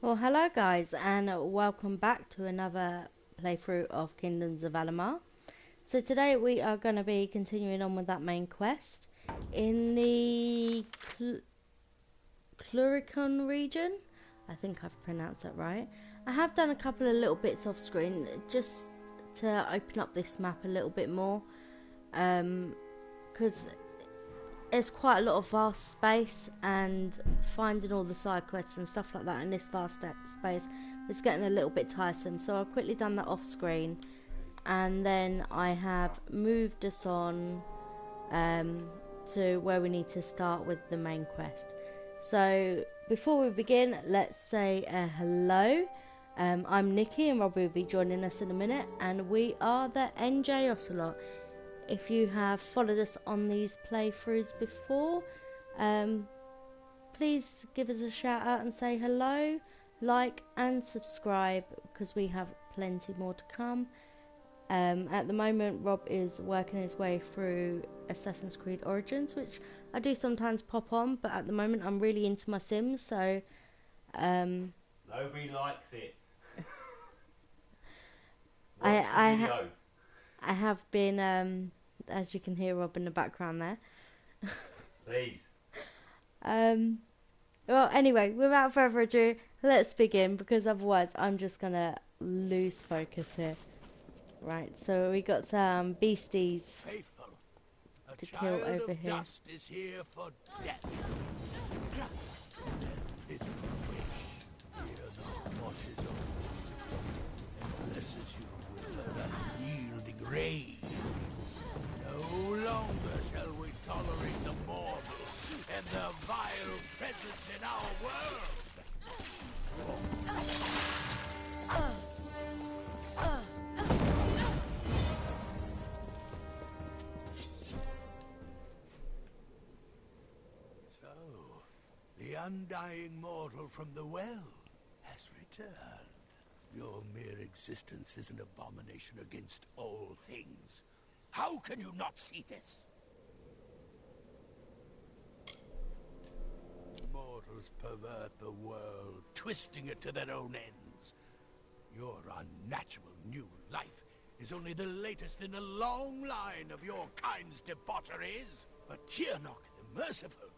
Well, hello guys, and welcome back to another playthrough of Kingdoms of Amalur. So today we are going to be continuing on with that main quest in the Cluricon region. I think I've pronounced that right. I have done a couple of little bits off screen just to open up this map a little bit more, because there's quite a lot of vast space, and finding all the side quests and stuff like that in this vast space was getting a little bit tiresome, so I've quickly done that off screen, and then I have moved us on to where we need to start with the main quest. So before we begin, let's say hello. I'm Nikki, and Robbie will be joining us in a minute, and we are the Njocelot. If you have followed us on these playthroughs before, please give us a shout out and say hello, like and subscribe, because we have plenty more to come. At the moment, Rob is working his way through Assassin's Creed Origins, which I do sometimes pop on, but at the moment I'm really into my Sims, so nobody likes it. I have been, as you can hear Rob in the background there. Please. Well, anyway, without further ado, let's begin, because otherwise I'm just gonna lose focus here. Right, so we got some beasties Faithful, to kill over here. Dust is here for death. Their pitiful wish, hear not what is old, and blesses you with her unyielding rage. No longer shall we tolerate the mortals and their vile presence in our world. So, the undying mortal from the well has returned. Your mere existence is an abomination against all things. How can you not see this? Mortals pervert the world, twisting it to their own ends. Your unnatural new life is only the latest in a long line of your kind's debaucheries. But Tyrnok the Merciful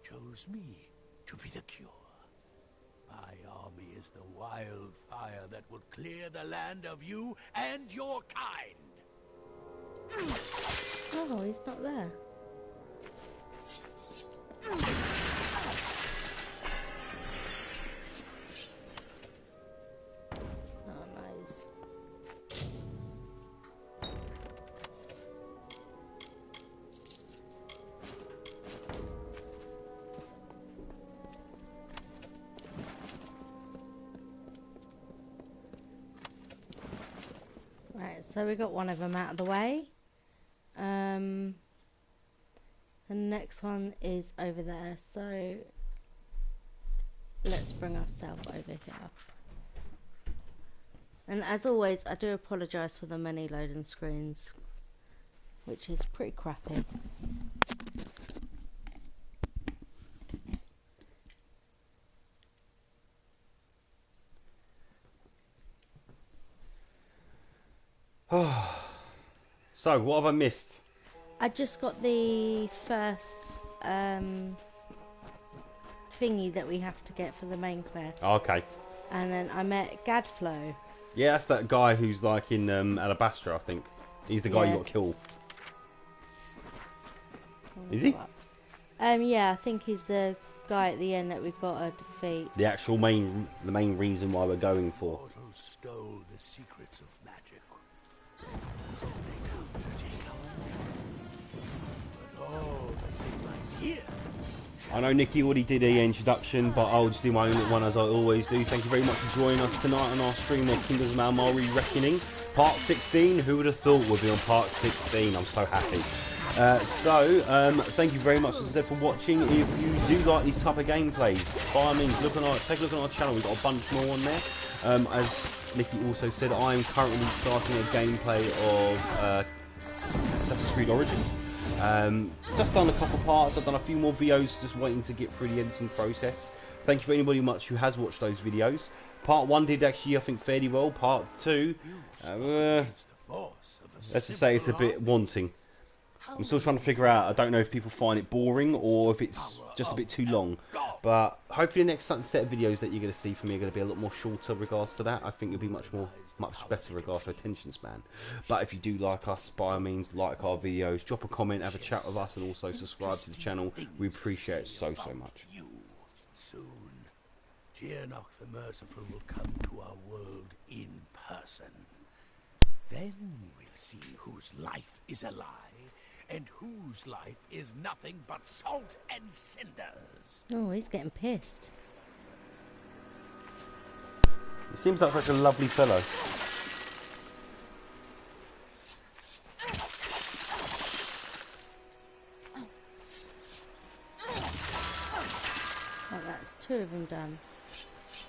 chose me to be the cure. My army is the wildfire that will clear the land of you and your kind. Oh, he's not there. Oh, nice. Right, so we got one of them out of the way. The next one is over there, so let's bring ourselves over here. And as always, I do apologise for the many loading screens, which is pretty crappy. So, what have I missed? I just got the first thingy that we have to get for the main quest. Oh, okay. And then I met Gadflow. Yeah, that's that guy who's like in Alabastra, I think. He's the guy you got to kill. Is he? Yeah, I think he's the guy at the end that we've got to defeat. The actual main reason why we're going for. Mortals stole the secrets of magic. They come to take them. But all that they find here. I know Nikki already did the introduction, but I'll just do my own one as I always do. Thank you very much for joining us tonight on our stream of Kingdoms of Amalur Re-Reckoning. Part 16, who would have thought we'd be on part 16? I'm so happy. Thank you very much, as I said, for watching. If you do like these type of gameplays, by all means, take a look at our channel. We've got a bunch more on there. As Nikki also said, I'm currently starting a gameplay of Assassin's Creed Origins. Just done a couple parts. I've done a few more videos, just waiting to get through the editing process. Thank you for anybody much who has watched those videos. Part 1 did actually, I think, fairly well. Part 2, let's just say it's a bit wanting. I'm still trying to figure out, I don't know if people find it boring or if it's just a bit too long. But hopefully the next set of videos that you're going to see from me are going to be a lot more shorter regards to that. I think it'll be much better regards to attention span. But if you do like us, by all means, like our videos, drop a comment, have a chat with us, and also subscribe to the channel. We appreciate it so much. Soon, Tiernach the Merciful will come to our world in person. Then we'll see whose life is a lie and whose life is nothing but salt and cinders. Oh, he's getting pissed. He seems like such a lovely fellow. Right, that's 2 of them done.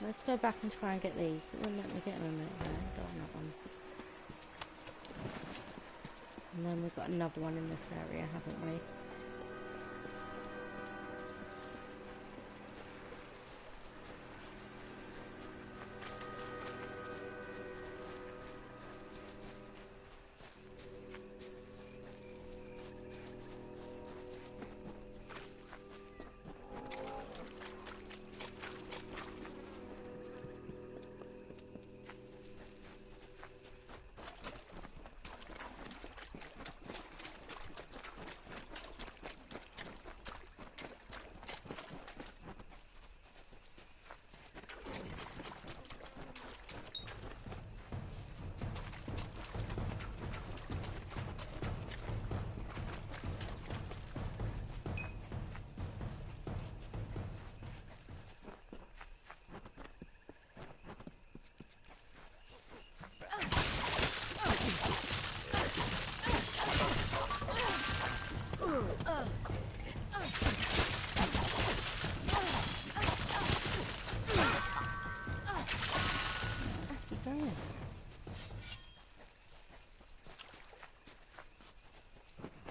Let's go back and try and get these. It wouldn't let me get them a minute ago. Don't want that one. And then we've got another one in this area, haven't we?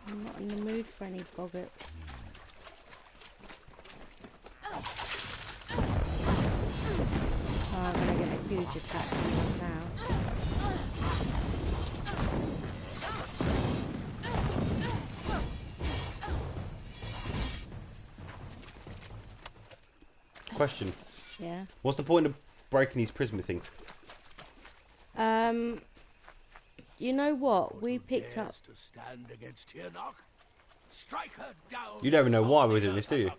I'm not in the mood for any boggarts. Oh, I'm going to get a huge attack from this now. Question. Yeah. What's the point of breaking these prisma things? You know what? We picked up... To stand against Tiernach? Strike her down. You don't even know why we're doing this, do you?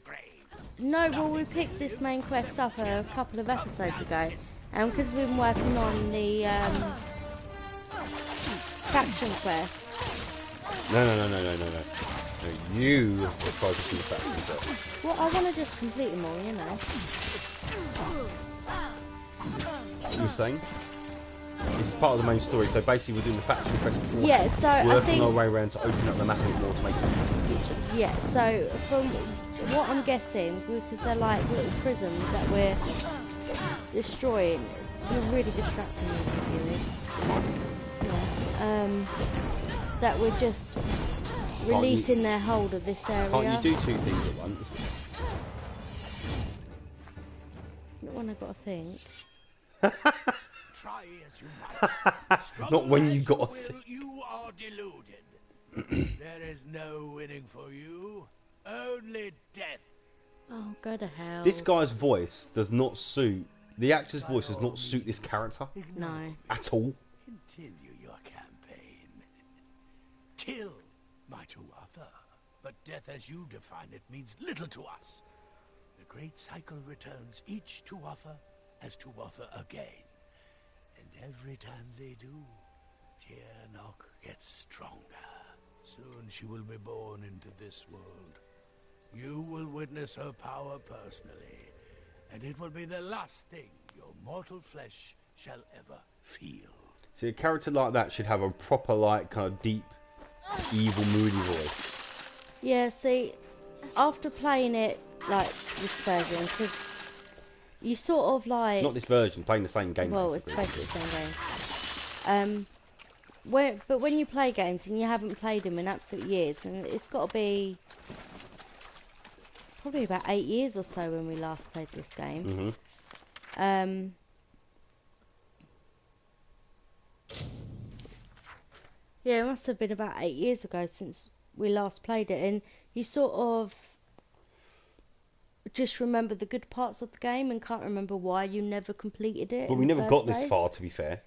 No, well, we picked this main quest up a couple of episodes ago. And because we've been working on the faction quest. No. You were focusing the faction quest. Well, I want to just complete them all, you know. What you were saying? It's part of the main story, so basically we're doing the faction quest before. Yeah, so I think... working our way around to open up the map a bit more to make it easier. Yeah, so from what I'm guessing, because they're like little prisms that we're destroying, you're really distracting me, really. Yeah. That we're just releasing their hold of this area. Can't you do 2 things at once? Not when I got to think. Try as you might. Not when you got to think. You are deluded. There is no winning for you. Only death. Oh, go to hell. This guy's voice does not suit... The actor's voice does not suit this character. No. At all. Continue your campaign. Kill my Tuatha. But death as you define it means little to us. The great cycle returns. Each Tuatha has Tuatha again. And every time they do, Tiernach gets stronger. Soon she will be born into this world. You will witness her power personally, and it will be the last thing your mortal flesh shall ever feel. See, a character like that should have a proper, like, kind of deep, evil, moody voice. Yeah, see, after playing it, like, this version, because you sort of, like... Not this version, playing the same game. Well, it's basically the same game. But when you play games and you haven't played them in absolute years, and it's got to be probably about 8 years or so when we last played this game. Mhm. Yeah, it must have been about 8 years ago since we last played it, and you sort of just remember the good parts of the game and can't remember why you never completed it But in we the never first got this place. far, to be fair.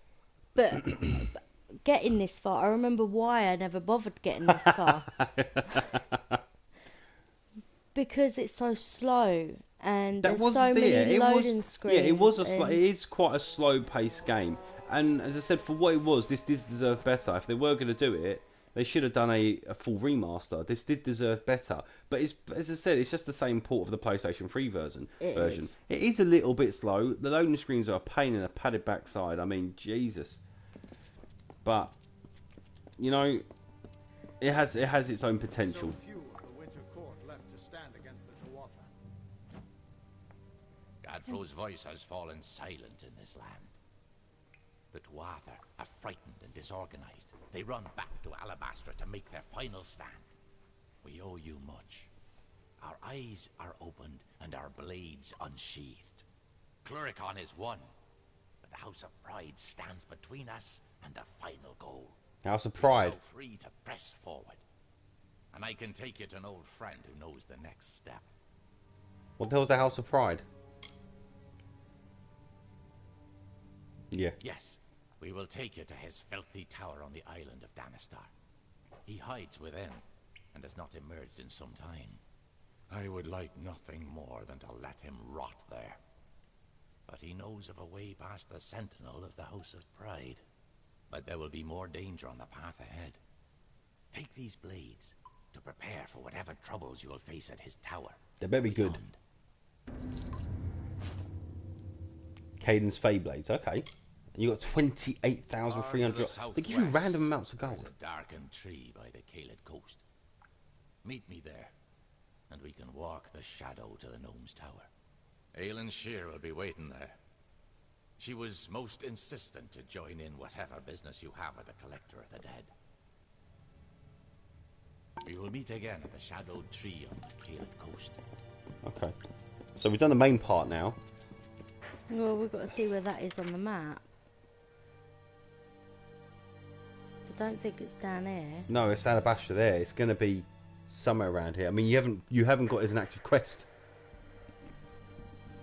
But getting this far, I remember why I never bothered getting this far. Because it's so slow and That there's was so there. many It was, loading yeah. It was screens a it and is quite a slow-paced game. And as I said, for what it was, this did deserve better. If they were going to do it, they should have done a full remaster. This did deserve better. But it's, as I said, it's just the same port of the PlayStation 3 version. it is. It is a little bit slow. The loading screens are a pain in a padded backside. I mean, Jesus. But you know, it has its own potential. So few of the Winter Court left to stand against the Tuatha. Godfrey's voice has fallen silent in this land. The Tuatha are frightened and disorganized. They run back to Alabastra to make their final stand. We owe you much. Our eyes are opened and our blades unsheathed. Cluricon is won, but the House of Pride stands between us and the final goal. House of You're Pride. now free to press forward. And I can take you to an old friend who knows the next step. What the hell's the House of Pride? Yeah. Yes, we will take you to his filthy tower on the island of Danistar. He hides within, and has not emerged in some time. I would like nothing more than to let him rot there. But he knows of a way past the sentinel of the House of Pride. But there will be more danger on the path ahead. Take these blades to prepare for whatever troubles you will face at his tower. They better be good. Caden's Feyblades, okay. And you got 28,300. They give you random amounts of gold. There's a darkened tree by the Caelid coast. Meet me there, and we can walk the shadow to the gnome's tower. Aelin Shear will be waiting there. She was most insistent to join in whatever business you have with the Collector of the Dead. We will meet again at the shadowed tree on the Caelid coast. Okay. So we've done the main part now. Well, we've got to see where that is on the map. I don't think it's down here. No, it's Alabastra there. It's going to be somewhere around here. I mean, you haven't got it as an active quest.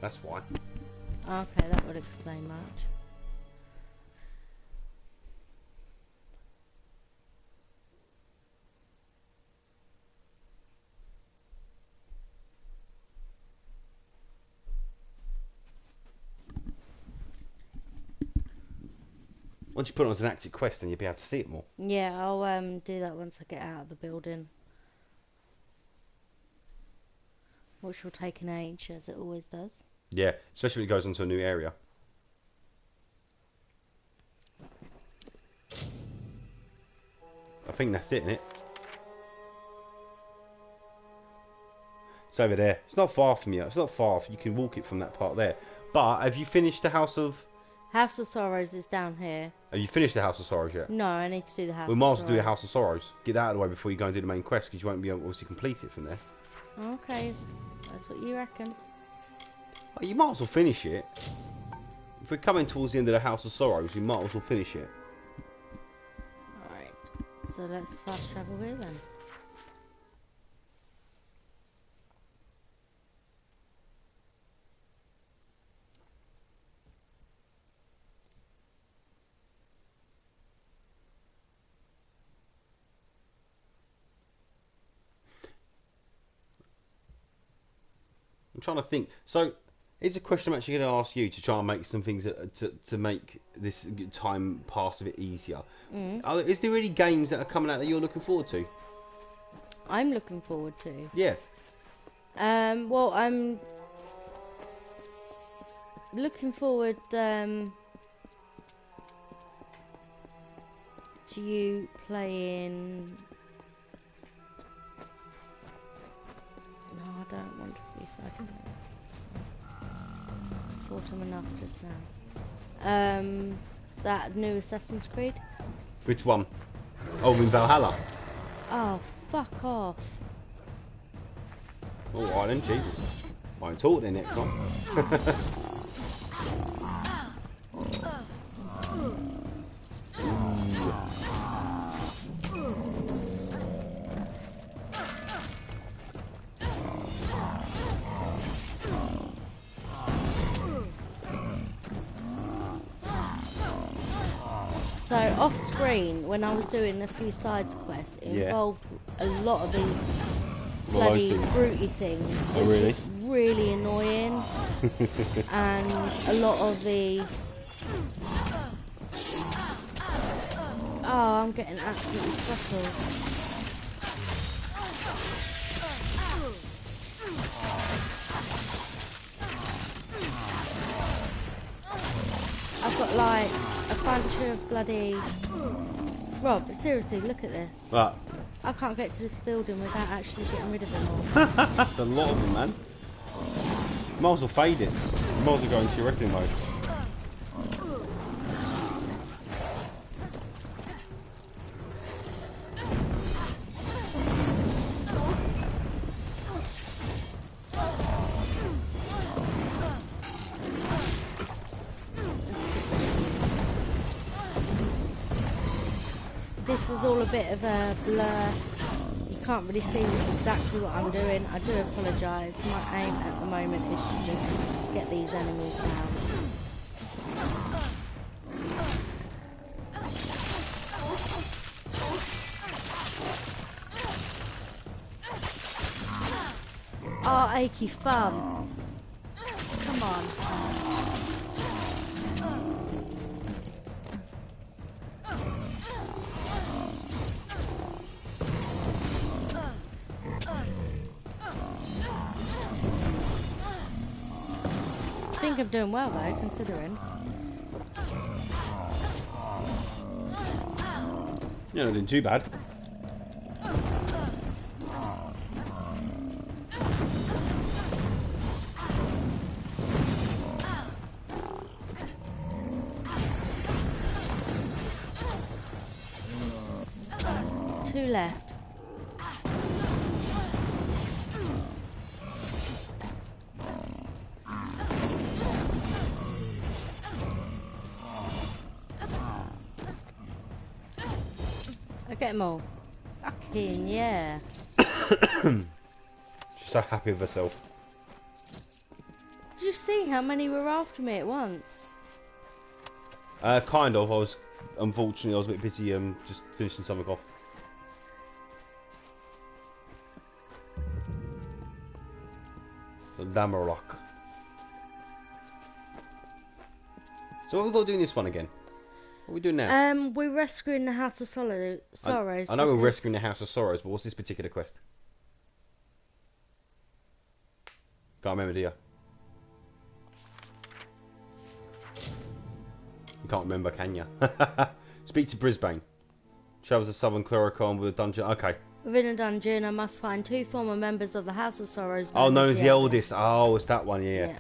That's why. Okay, that would explain much. Once you put it on as an active quest, then you'll be able to see it more. Yeah, I'll do that once I get out of the building. Which will take an age, as it always does. Yeah, especially when it goes into a new area. I think that's it, isn't it? It's over there. It's not far from you. It's not far. You can walk it from that part there. But have you finished the House of... House of Sorrows is down here. Have you finished the House of Sorrows yet? No, I need to do the House We of might as Sorrows. well do the House of Sorrows. Get that out of the way before you go and do the main quest, because you won't be able to obviously complete it from there. Okay, that's what you reckon. Well, you might as well finish it. If we're coming towards the end of the House of Sorrows, you might as well finish it. Alright, so let's fast travel here then. I'm trying to think. So, it's a question I'm actually going to ask you to try and make some things to make this time pass a bit easier. Is there any games that are coming out that you're looking forward to? I'm looking forward to. Yeah. Well, I'm looking forward to you playing. No, I don't want to be fighting this. Fought him enough just now. That new Assassin's Creed. Which one? Oh, in Valhalla. Oh, fuck off. Alright then, Jesus. Won't talk then next time. So off screen, when I was doing a few side quests, it involved a lot of these bloody fruity things, Oh, which really? is really annoying. And a lot of the I'm getting absolutely throttled. I've got like a bunch of bloody... Rob, seriously, look at this. But I can't get to this building without actually getting rid of them all. that's a lot of them, man. Might as well fade it. Might as well go into your wrestling mode. This is all a bit of a blur. You can't really see exactly what I'm doing. I do apologise. My aim at the moment is to just get these enemies down. Oh, achy thumb. Come on. I think I'm doing well though, considering. You're not doing too bad. Two left. I get them all. Fucking yeah. She's so happy with herself. Did you see how many were after me at once? Kind of. Unfortunately, I was a bit busy just finishing something off. So, Amalur. So what have we got to do in this one again? What are we doing now? We're rescuing the House of Sorrows. I know we're rescuing the House of Sorrows, but what's this particular quest? Can't remember, do you? You can't remember, can you? Speak to Brisbane. Travels the southern Chloricon with a dungeon. Okay. Within a dungeon, I must find two former members of the House of Sorrows. Oh, known as the eldest. Oh, it's that one, yeah.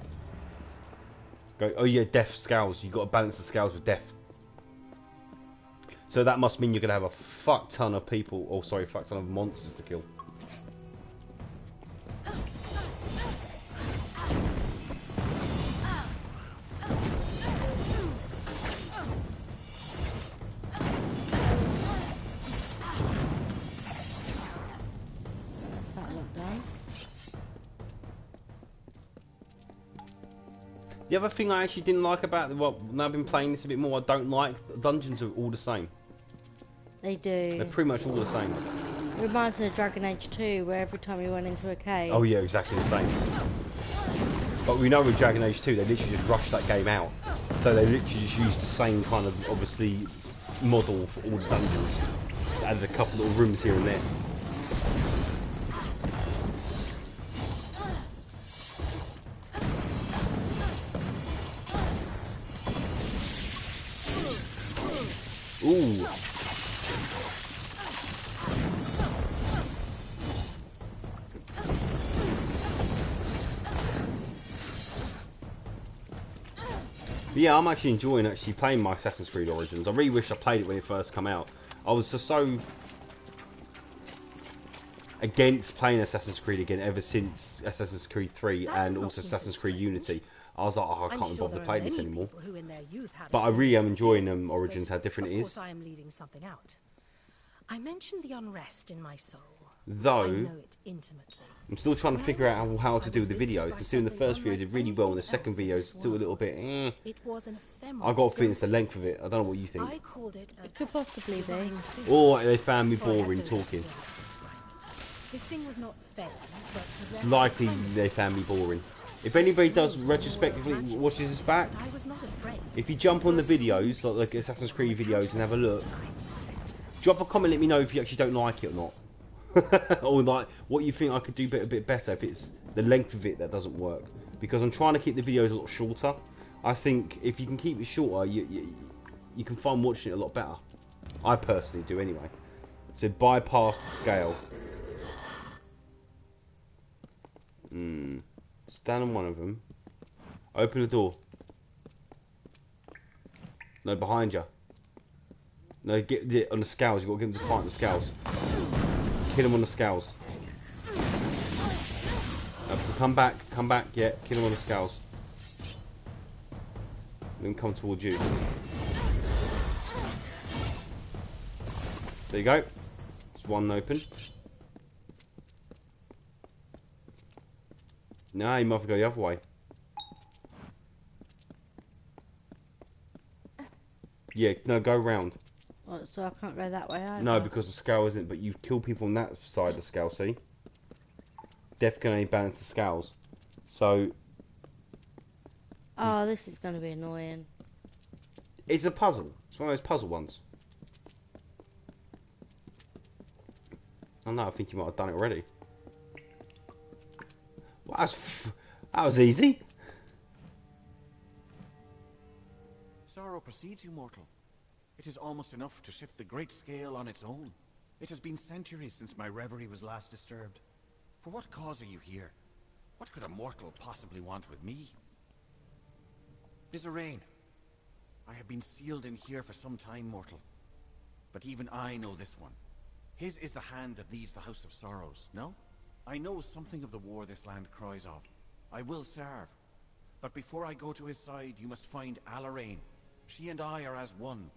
Go. Oh, yeah, death scales. You've got to balance the scales with death. So that must mean you're going to have a fuck ton of people. Oh, sorry, fuck ton of monsters to kill. The other thing I actually didn't like about now I've been playing this a bit more, I don't like the dungeons are all the same. They do. They're pretty much all the same. It reminds me of Dragon Age 2, where every time you went into a cave. Oh yeah, exactly the same. But we know with Dragon Age 2, they literally just rushed that game out. So they literally just used the same kind of, obviously, model for all the dungeons. Just added a couple little rooms here and there. Ooh. But yeah, I'm actually enjoying playing my Assassin's Creed Origins. I really wish I played it when it first came out. I was just so... against playing Assassin's Creed again ever since Assassin's Creed 3 That and does not also seem so Assassin's Creed strange. Unity. I was like, oh, I I'm can't be sure bothered there to play are this many anymore. people who in their youth had a But I really similar am enjoying experience, Origins, but how different it of is. course I am leaving something out. I mentioned the unrest in my soul. I Though, know it intimately. I'm still trying to When I figure was out young, how I to do was the lifted videos. by Because doing the something first video unlike did really well, and the anything second else in video is this still a little world. bit It was an ephemeral, I got a feeling it's the ghostly length of it. I don't know what you think. I called it a It could possibly be. divine spirit, Or they found me for I had boring no talking. particular how to describe it. This thing was not fey, but possessed Likely timeless they found me boring. If anybody does moved in a world retrospectively of magic. watches this back, But I was not afraid. if you jump on the For a videos, small like piece Assassin's was Creed on the videos, and have a countenance look, of this divine spirit. drop a comment, let me know if you actually don't like it or not. Or like what you think I could do a bit better if it's the length of it that doesn't work. Because I'm trying to keep the videos a lot shorter. I think if you can keep it shorter, you can find watching it a lot better. I personally do anyway. So bypass the scale. Stand on one of them. Open the door. No, behind you. No, get it on the scales. You've got to get him to fight on the scales. Kill him on the scales. Come back, yeah, kill him on the scales. Let him come towards you. There you go. There's one open. No, you might have to go the other way. Yeah, no, go round. Oh, so I can't go that way either. No, because the scale isn't, but you kill people on that side of the scale, see? Death can only balance the scales. So, Oh, this is going to be annoying. it's a puzzle. It's one of those puzzle ones. Oh no, I think you might have done it already. Well, that was easy. Sorrow precedes you, mortal. It is almost enough to shift the great scale on its own. It has been centuries since my reverie was last disturbed. For what cause are you here? What could a mortal possibly want with me? Bizarrain, I have been sealed in here for some time, mortal. But even I know this one. His is the hand that leads the House of Sorrows, no? I know something of the war this land cries of. I will serve. But before I go to his side, you must find Amalur. She and I are as one.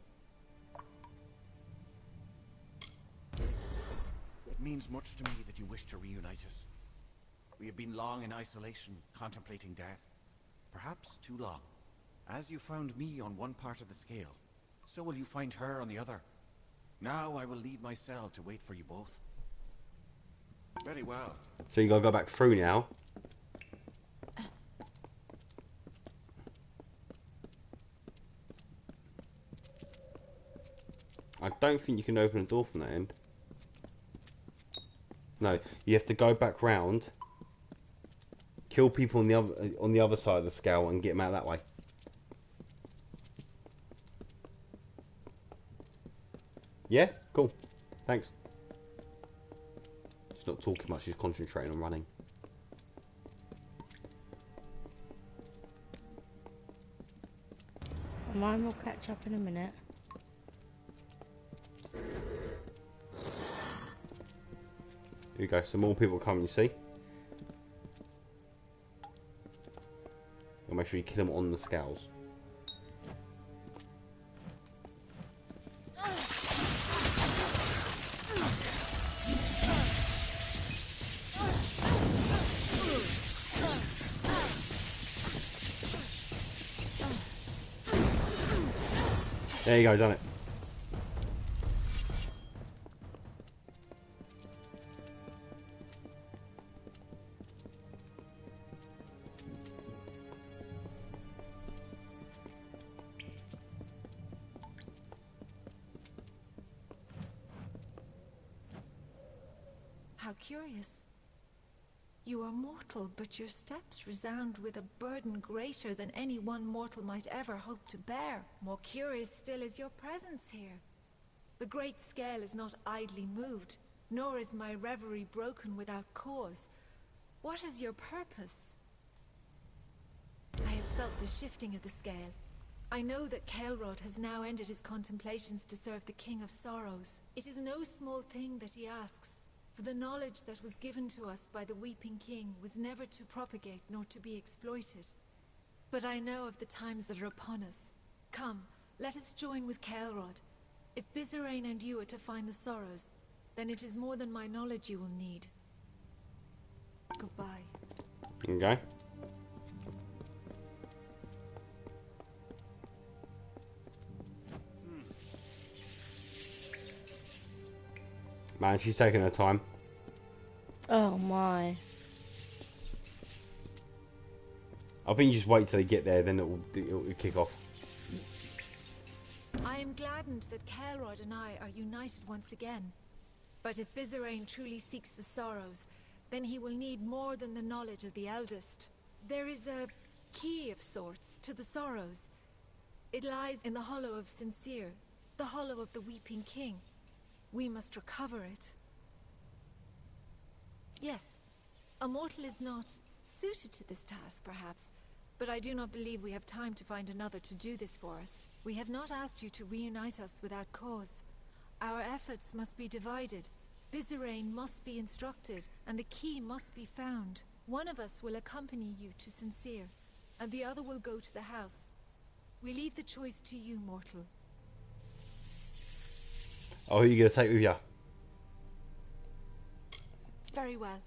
It means much to me that you wish to reunite us. We have been long in isolation, contemplating death. Perhaps too long. As you found me on one part of the scale, so will you find her on the other. Now I will leave my cell to wait for you both. Very well. So you gotta go back through now. I don't think you can open a door from that end. No, you have to go back round, kill people on the other side of the scale, and get them out that way. Yeah, cool. Thanks. She's not talking much. She's concentrating on running. Mine will catch up in a minute. Here we go. Some more people coming. You see? You'll make sure you kill them on the scales. There you go, done it. How curious. You are mortal, but your steps resound with a burden greater than any one mortal might ever hope to bear. More curious still is your presence here. The great scale is not idly moved, nor is my reverie broken without cause. What is your purpose? I have felt the shifting of the scale. I know that Caelrod has now ended his contemplations to serve the King of Sorrows. It is no small thing that he asks. For the knowledge that was given to us by the Weeping King was never to propagate nor to be exploited. But I know of the times that are upon us. Come, let us join with Caelrod. If Bizerain and you are to find the Sorrows, then it is more than my knowledge you will need. Goodbye. Okay. Man, she's taking her time. Oh my. I think you just wait till they get there, then it'll kick off. I am gladdened that Caelrod and I are united once again. But if Bizerain truly seeks the Sorrows, then he will need more than the knowledge of the eldest. There is a key of sorts to the Sorrows. It lies in the hollow of Sincere, the hollow of the Weeping King. We must recover it. Yes, a mortal is not suited to this task, perhaps, but I do not believe we have time to find another to do this for us. We have not asked you to reunite us without cause. Our efforts must be divided. Bizerain must be instructed, and the key must be found. One of us will accompany you to Sincere, and the other will go to the house. We leave the choice to you, mortal. Oh, who are you going to take with you? Very well.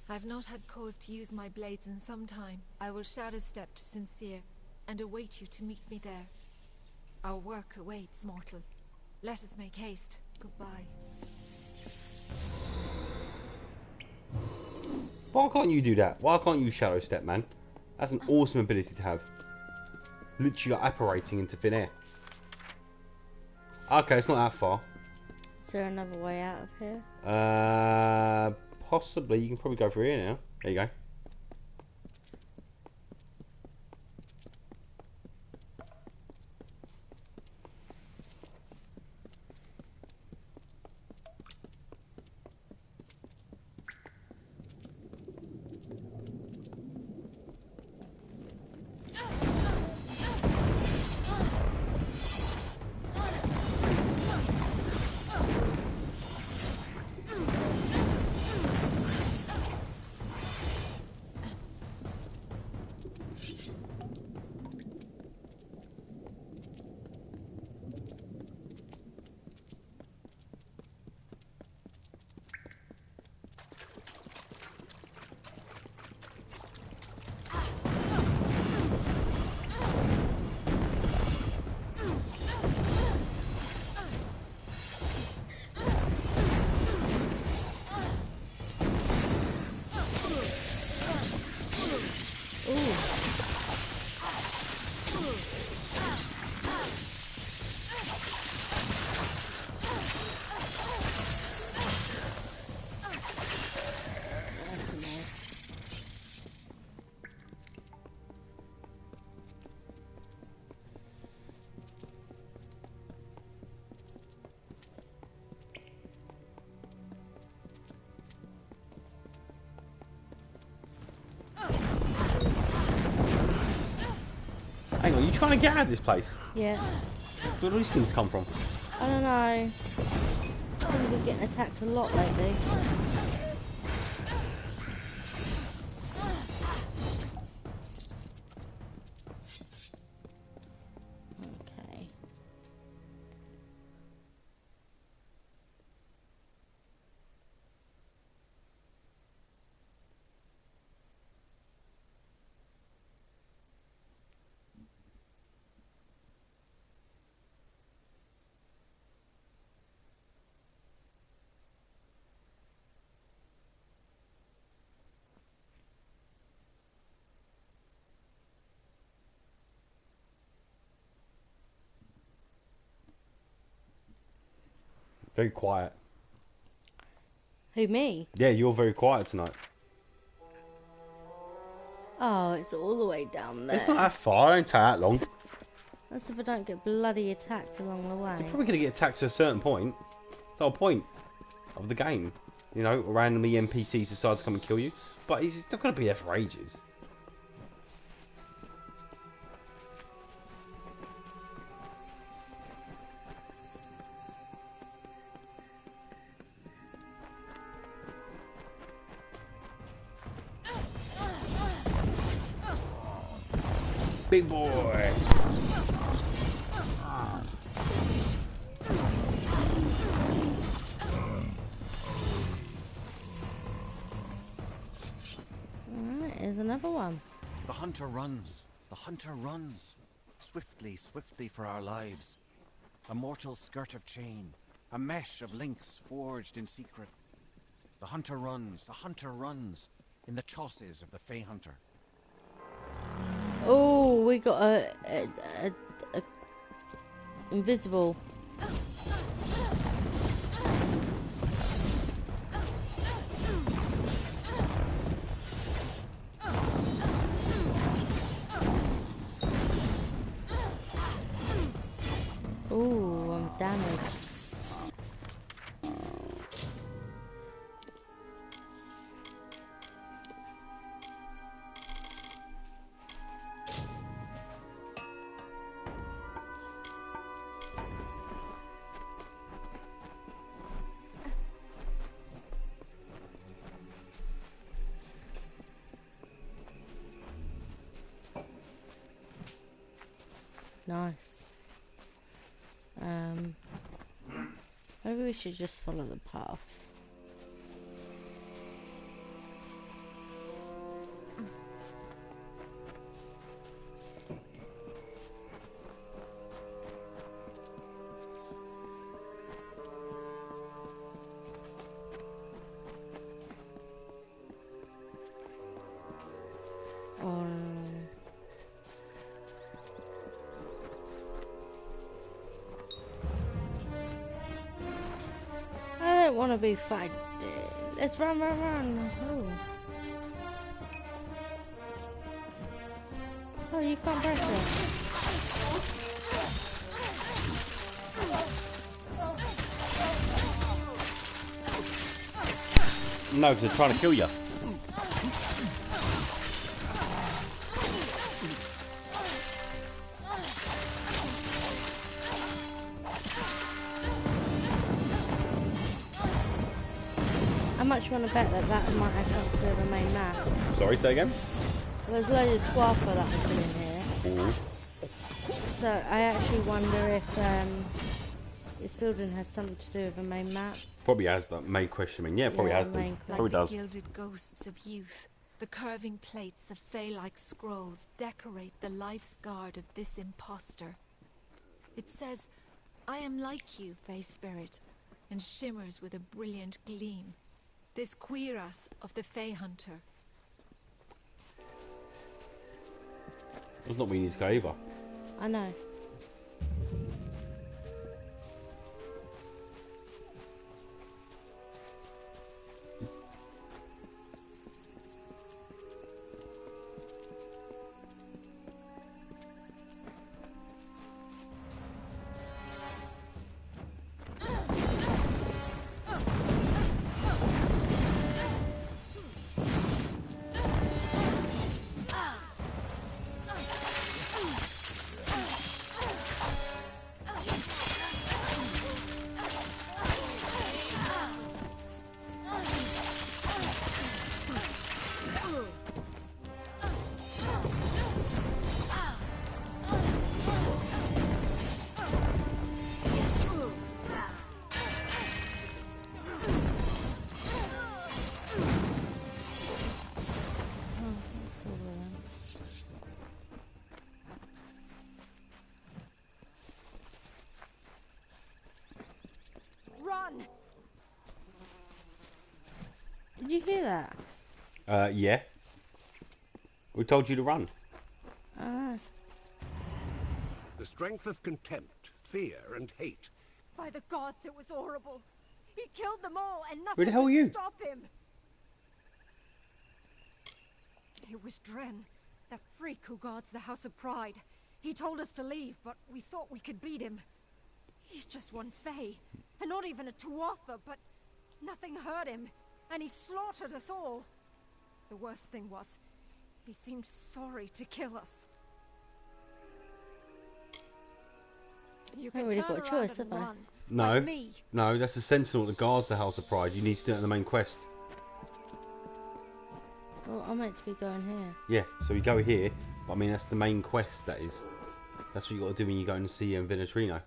I have not had cause to use my blades in some time. I will shadow step to Sincere, and await you to meet me there. Our work awaits, mortal. Let us make haste. Goodbye. Why can't you do that? Why can't you shadow step, man? That's an awesome ability to have. Literally like apparating into thin air. Okay, it's not that far. Is there another way out of here? Possibly. You can probably go through here now. There you go. Hang on, you trying to get out of this place? Yeah. Where do these things come from? I don't know. I've been getting attacked a lot lately. Okay. Very quiet. Who, me? Yeah, you're very quiet tonight. Oh, it's all the way down there. It's not that far, it won't take that long. That's if I don't get bloody attacked along the way. You're probably going to get attacked to a certain point. It's the whole point of the game. You know, randomly NPCs decide to come and kill you. But he's not going to be there for ages. big boy. Alright, here's another one. The hunter runs. The hunter runs. Swiftly, swiftly for our lives. A mortal skirt of chain. A mesh of links forged in secret. The hunter runs. The hunter runs. In the chausses of the Fey Hunter. Oh, we got a invisible. Oh, I'm damaged. Nice. Maybe we should just follow the path. I don't want to be fighting. Let's run, run, run. Oh, you can't press it. No, because they're trying to kill you. How much you want to bet that that might have something to do with the main map? Sorry, say again? There's loads of twelfth that I put in here. Ooh. So I actually wonder if this building has something to do with the main map. Probably has that main question. I mean, yeah, probably has them. main Probably Like does. the gilded ghosts of youth, the curving plates of fey-like scrolls decorate the life's guard of this impostor. It says, "I am like you, Fey Spirit," and shimmers with a brilliant gleam. This cuirass of the Fey Hunter. That's not what we need to go either. I know. Run! Did you hear that? Yeah. We told you to run. Ah. The strength of contempt, fear, and hate. By the gods, it was horrible. He killed them all, and Where nothing the hell are could you? stop him. It was Dren, that freak who guards the House of Pride. He told us to leave, but we thought we could beat him. He's just one Fey, and not even a Tuatha, but nothing hurt him, and he slaughtered us all. The worst thing was, he seemed sorry to kill us. You can really turn got a around choice, and have I? run, No. like me. No, that's the Sentinel that guards the House of Pride. You need to do it in the main quest. Oh, Well, I'm meant to be going here. Yeah, so we go here. But I mean, that's the main quest, that is. That's what you got to do when you go and see Vinatrino.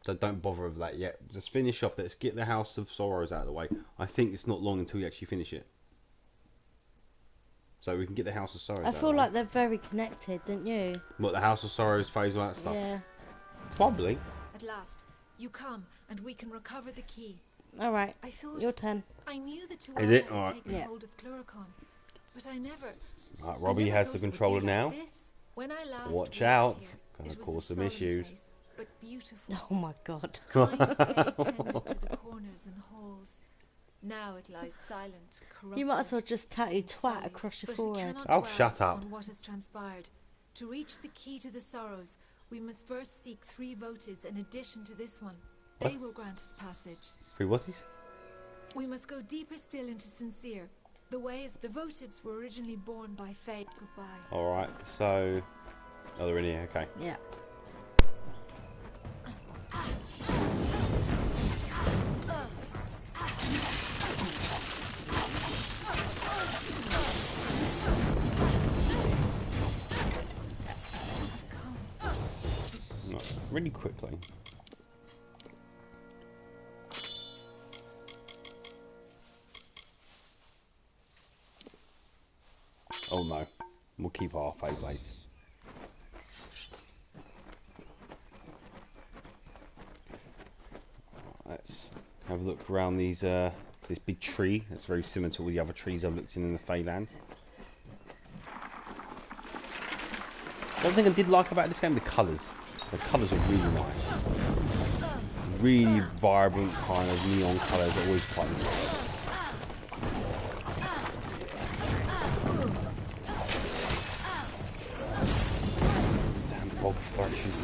So don't bother with that yet. Just finish off. Let's get the House of Sorrows out of the way. I think it's not long until you actually finish it. So we can get the House of Sorrows I out feel of the like way. they're very connected, don't you? What, the House of Sorrows phase, all that stuff? Yeah. Probably. At last, you come, and we can recover the key. Alright, I thought your turn. I knew the two Is it? had Alright. taken Yeah. hold of Cluricon, but I never. Right, I Robbie never has thought the it would controller be like now. this. When I last Watch walked out. here, Gonna it was cause a some solemn issues. place, but beautiful. Oh my god. Kind of tended to the corners and halls. Now it lies silent, corrupted. You might as well just tattoo and twat sullied, across your but we forehead. cannot Oh, dwell shut up. on what has transpired. To reach the key to the sorrows, we must first seek 3 votives in addition to this one. They What? will grant us passage. Free whaties? We must go deeper still into Sincere. The way is the votives were originally born by Fae. Goodbye. Alright, so... Oh, they're in here, okay. Yeah. No, really quickly. Oh no, we'll keep our fade blades. Let's have a look around these. This big tree. That's very similar to all the other trees I've looked in the Feyland. One thing I did like about this game, the colours. The colours are really nice. Really vibrant kind of neon colours. Are always quite nice. Damn bog thrushes.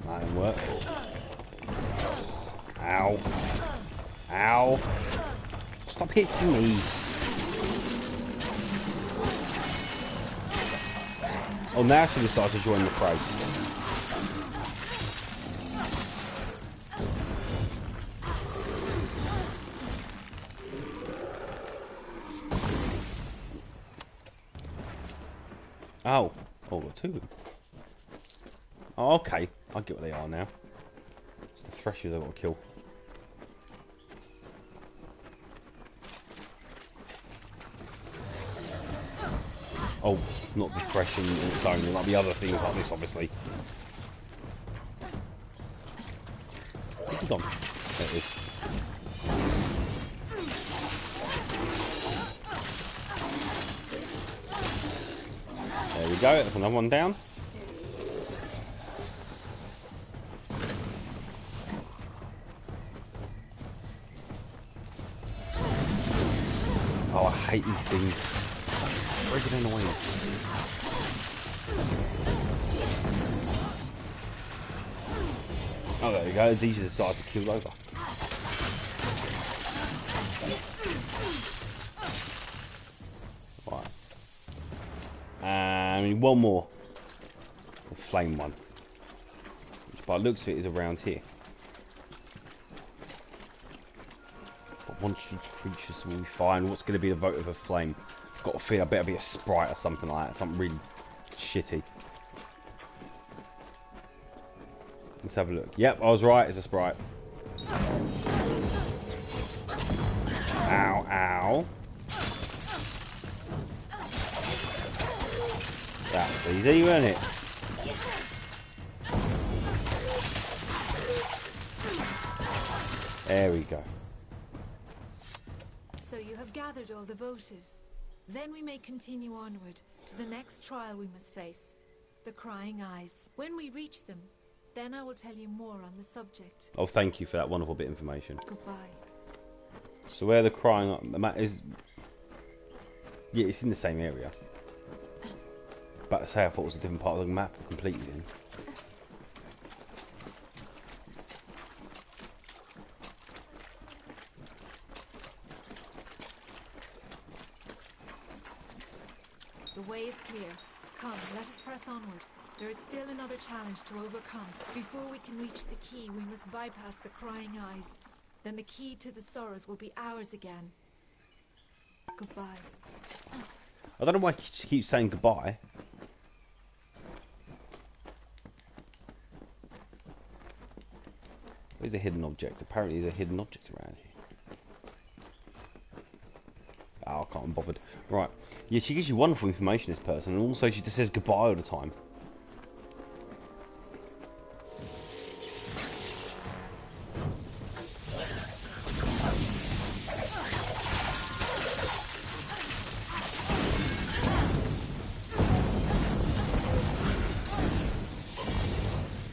That didn't work. Ow. Ow. Stop hitting me. Oh, now she decides to join the fray. Oh. Oh, got 2 of them. Oh, okay. I get what they are now. It's the threshers I've got to kill. Oh, not the threshing on its own. There might be other things like this, obviously. Hold on. There it is. There we go. That's another one down. Oh, I hate these things. Freaking annoying. Oh, there we go. It's easy to start to kill over. Right. I mean, one more. The flame one. Which, by the looks of it, is around here. What monstrous creatures will we find? What's going to be the vote of a flame? Got to feel I better be a sprite or something like that. Something really shitty. Let's have a look. Yep, I was right. It's a sprite. Ow, ow. That was easy, wasn't it? There we go. So you have gathered all the votives. Then we may continue onward to the next trial we must face. The Crying Eyes. When we reach them, then I will tell you more on the subject. Oh, thank you for that wonderful bit of information. Goodbye. So where the crying is... Yeah, it's in the same area. But to say I thought it was a different part of the map completely then. way is clear. Come, let us press onward. There is still another challenge to overcome. Before we can reach the key, we must bypass the Crying Eyes. Then the key to the Sorrows will be ours again. Goodbye. I don't know why she keeps saying goodbye. Where's the hidden object? Apparently there's a hidden object around here. Oh, I can't be bothered. Right. Yeah, she gives you wonderful information, this person, and also she just says goodbye all the time.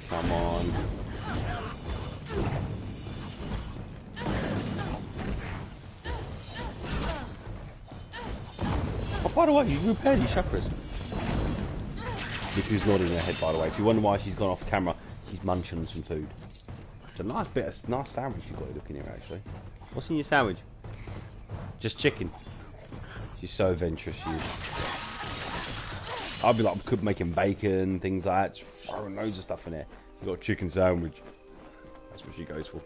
Come on. Oh, by the way, you repaired your chakras. Nikki's nodding her head, by the way. If you wonder why she's gone off camera, she's munching on some food. It's a nice bit of nice sandwich you've got looking here, actually. What's in your sandwich? Just chicken. She's so adventurous, she is. I'd be like making bacon, things like that, just throwing loads of stuff in there. You got a chicken sandwich. That's what she goes for.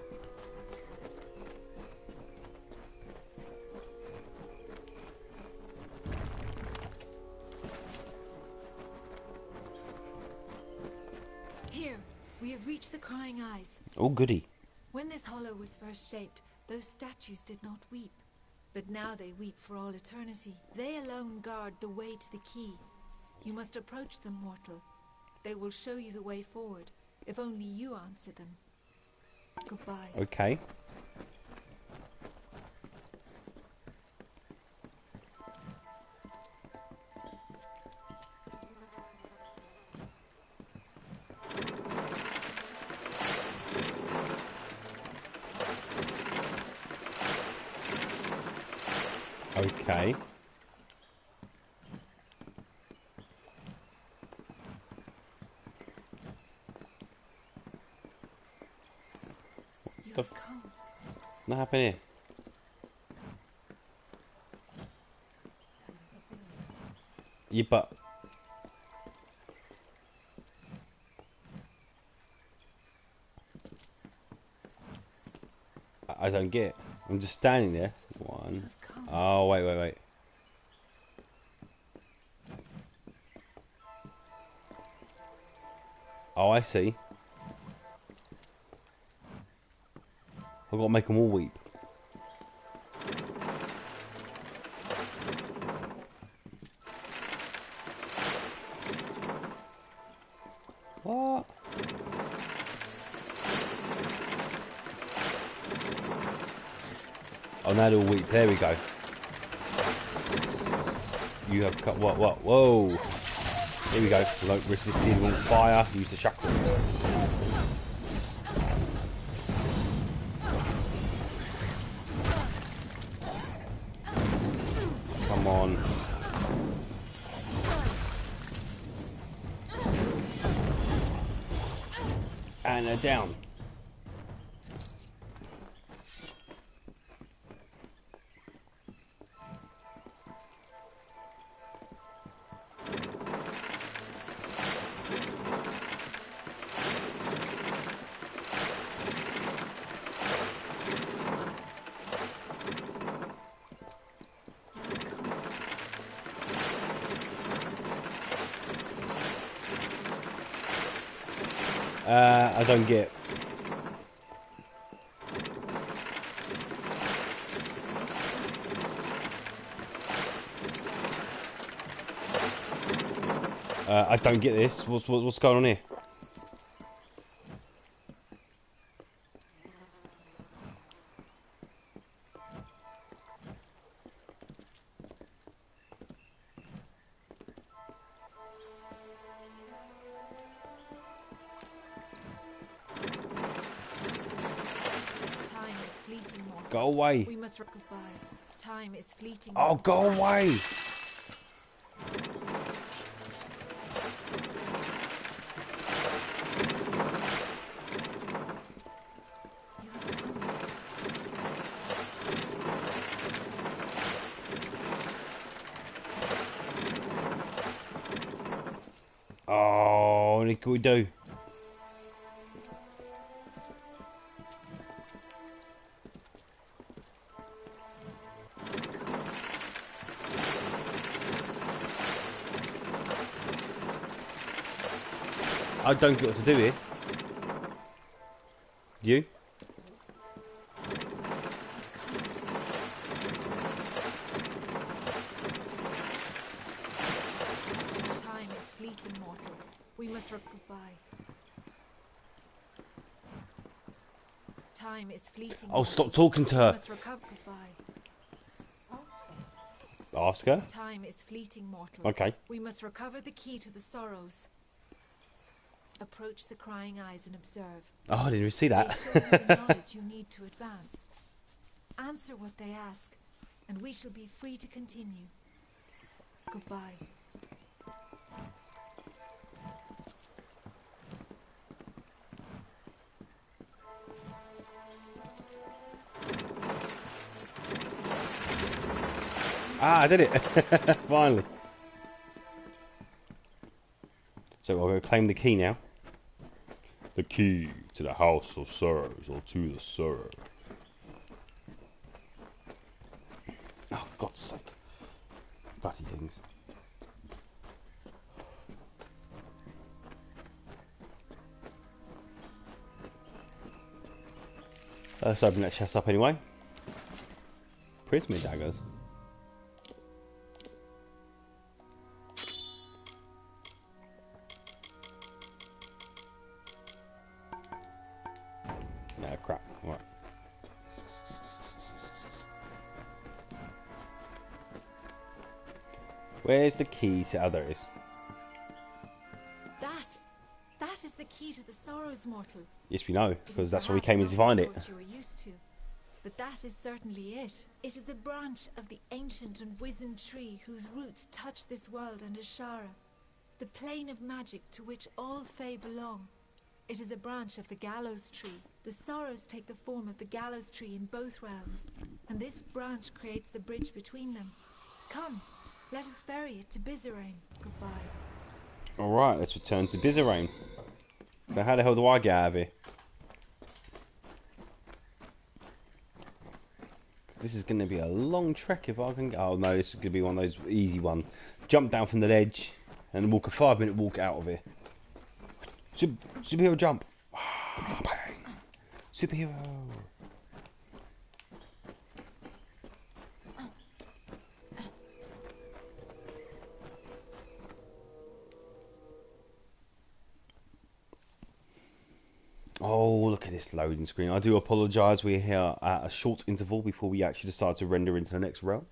Here, we have reached the Crying Eyes. Oh, goody. When this hollow was first shaped, those statues did not weep. But now they weep for all eternity. They alone guard the way to the key. You must approach them, mortal. They will show you the way forward, if only you answer them. Goodbye. Okay. Okay. You have come. What happened here? Yeah, but I don't get it. I'm just standing there. One. Oh, wait. Oh, I see. I've got to make them all weep. What? Oh, now they'll weep. There we go. You have cut. What? Whoa. Here we go. Like resisting on fire. Use the chakra. Come on. And they're down. I don't get. I don't get this. What's going on here? Time is fleeting, mortal. Go away. We must goodbye. Time is fleeting. Oh, mortal. go away. You have come. Oh, what can we do? I don't get what to do here. Do you? Time is fleeting, mortal. We must goodbye. Time is fleeting. Oh, stop talking to her. We must recover. Goodbye. Ask her. Time is fleeting, mortal. Okay. We must recover the key to the sorrows. Approach the crying eyes and observe. Oh, I didn't even see that. They show you the knowledge you need to advance. Answer what they ask, and we shall be free to continue. Goodbye. Ah, I did it. Finally. So I'm going to claim the key now. The key to the House of Sorrows, or to the Sorrow. Oh, God's sake. Bloody things. Let's open that chest up anyway. Prism daggers. No, crap. Right. Where's the key to... Oh, there it is. That is the key to the sorrows, mortal. Yes, we know, It is because that's where we perhaps came in not to the find it. sort you are used to, but that is certainly it. It is a branch of the ancient and wizened tree whose roots touch this world and Ashara, the plane of magic to which all Fae belong. It is a branch of the gallows tree. The sorrows take the form of the gallows tree in both realms, and this branch creates the bridge between them. Come, let us ferry it to Bizarane. Goodbye. Alright, let's return to Bizarane. Now, how the hell do I get out of here? This is going to be a long trek if I can... Oh no, this is going to be one of those easy ones. Jump down from the ledge and walk a 5-minute walk out of here. Superhero jump. Bang. Superhero. Oh, look at this loading screen. I do apologise. We're here at a short interval before we actually decide to render into the next realm.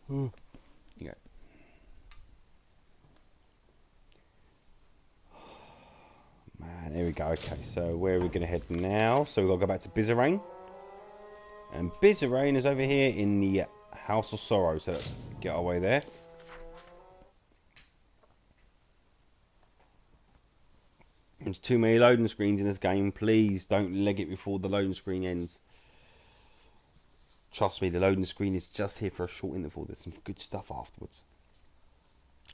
You go. Man, here we go. Okay, so where are we going to head now? So we've got to go back to Bizarane. And Bizarane is over here in the House of Sorrow. So let's get our way there. There's too many loading screens in this game. Please don't leg it before the loading screen ends. Trust me, the loading screen is just here for a short interval. There's some good stuff afterwards.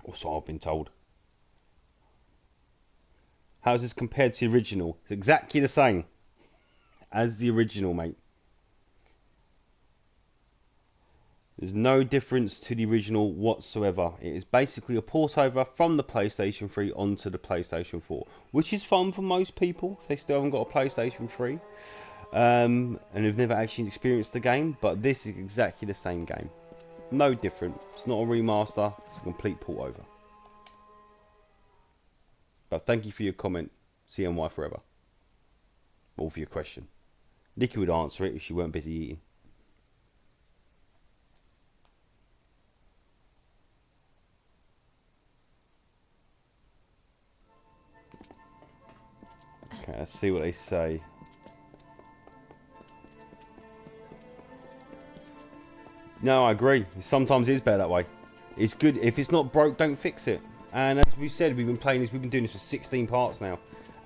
Also, I've been told. How's this compared to the original? It's exactly the same as the original, mate. There's no difference to the original whatsoever. It is basically a port over from the PlayStation 3 onto the PlayStation 4, which is fun for most people if they still haven't got a PlayStation 3 and have never actually experienced the game. But this is exactly the same game. No different. It's not a remaster. It's a complete port over. But thank you for your comment, CNY Forever. Or for your question. Nikki would answer it if she weren't busy eating. Okay, let's see what they say. No, I agree. Sometimes it is better that way. It's good. If it's not broke, don't fix it. And as we said, we've been doing this for 16 parts now,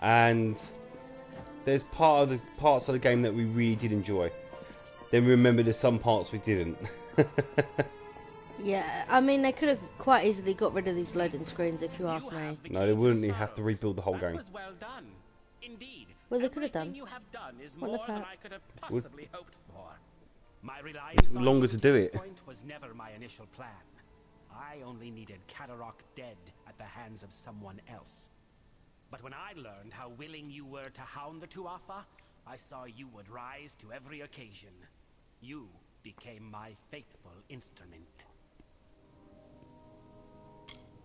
and there's parts of the game that we really did enjoy. Then we remember there's some parts we didn't. Yeah, I mean, they could have quite easily got rid of these loading screens if you ask me. No, they wouldn't. You have to rebuild the whole game. Was well done. Indeed. Well, they could have done. You have done is What more the than fuck? I could have possibly hoped for. My reliance on Longer you to do this it. point was never my initial plan. I only needed Kadarok dead at the hands of someone else. But when I learned how willing you were to hound the Tuatha, I saw you would rise to every occasion. You became my faithful instrument.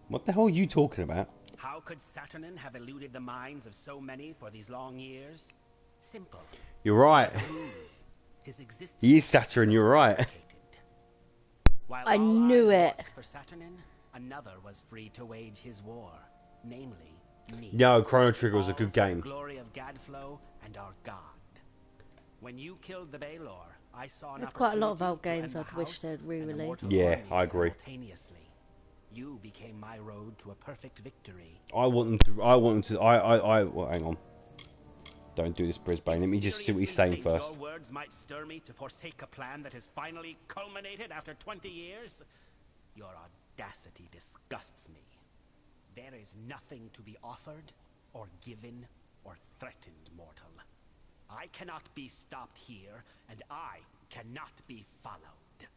What the hell are you talking about? How could Saturnin have eluded the minds of so many for these long years? Simple. You're right. His existence He is Saturn. You're right. While I all knew eyes it. watched for Saturnin, another was free to wage his war, namely me. No, Chrono Trigger was a All good for the game. glory of Gadflow and our god. When you killed the Baelor, I saw an There's quite a lot of opportunity old to games end I'd the wish house they'd and the re-release. mortal Yeah, armies I agree. simultaneously. You became my road to a perfect victory. I want them to. Well, hang on. Don't do this, Brisbane. Let me just see what he's saying Seriously think first. Your words might stir me to forsake a plan that has finally culminated after 20 years. Your audacity disgusts me. There is nothing to be offered, or given, or threatened, mortal. I cannot be stopped here, and I cannot be followed.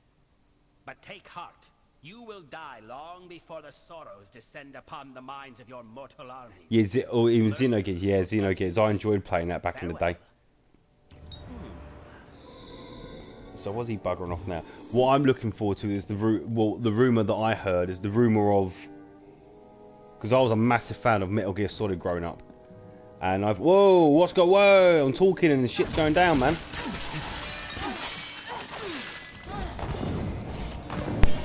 But take heart. You will die long before the sorrows descend upon the minds of your mortal armies. Yeah, or even Xenogears. Yeah, Xenogears. I enjoyed playing that back in the day. So was he buggering off now? What I'm looking forward to is the rumor that I heard is the rumor of, because I was a massive fan of Metal Gear Solid growing up, and whoa, I'm talking and the shit's going down, man.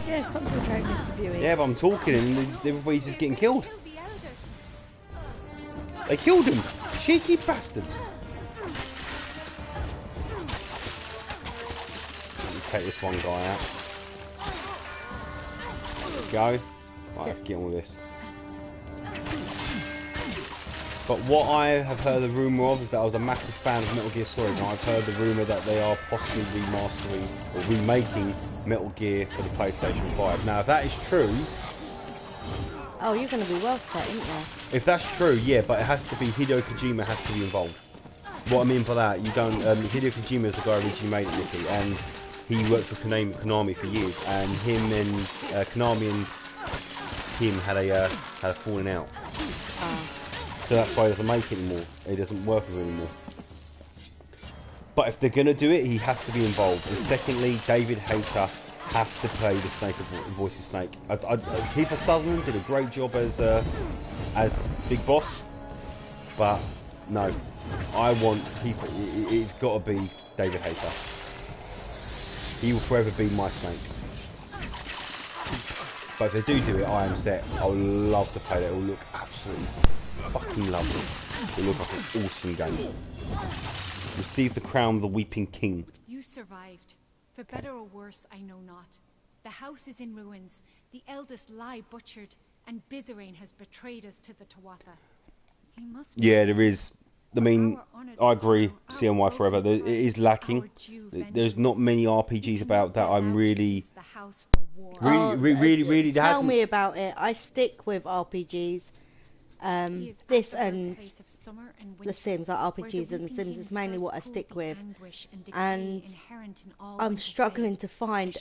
Yeah, concentrate, Mr. Buick. Yeah, but I'm talking and everybody's just getting killed. They killed him, cheeky bastards. Take this one guy out. There we go. Right, let's get on with this. But what I have heard the rumour of is that I was a massive fan of Metal Gear Solid, and I've heard the rumour that they are possibly remastering or remaking Metal Gear for the PlayStation 5. Now, if that is true... Oh, you're going to be well set, aren't you? If that's true, yeah, but it has to be... Hideo Kojima has to be involved. What I mean by that, you don't... Hideo Kojima is the guy who originally made it, Nicky, and he worked for Konami for years, and him and Konami and him had a falling out. So that's why he doesn't make it anymore. He doesn't work with it anymore. But if they're going to do it, he has to be involved. And secondly, David Hayter has to play the Snake of voice of Snake. Kiefer Sutherland did a great job as Big Boss, but no, I want people. It's got to be David Hayter. He will forever be my Snake. But if they do it, I am set. I would love to play that. It will look absolutely fucking lovely. It will look like an awesome game. Receive the crown of the Weeping King. You survived. For better or worse, I know not. The house is in ruins. The eldest lie butchered, and Bizarane has betrayed us to the Tuatha. He must be. Yeah, there is. I mean, I agree. CNY forever. It is lacking. There's not many RPGs about that. I'm really. Tell me about it. I stick with RPGs. This and The Sims, like RPGs and The Sims is mainly what I stick with, and I'm struggling to find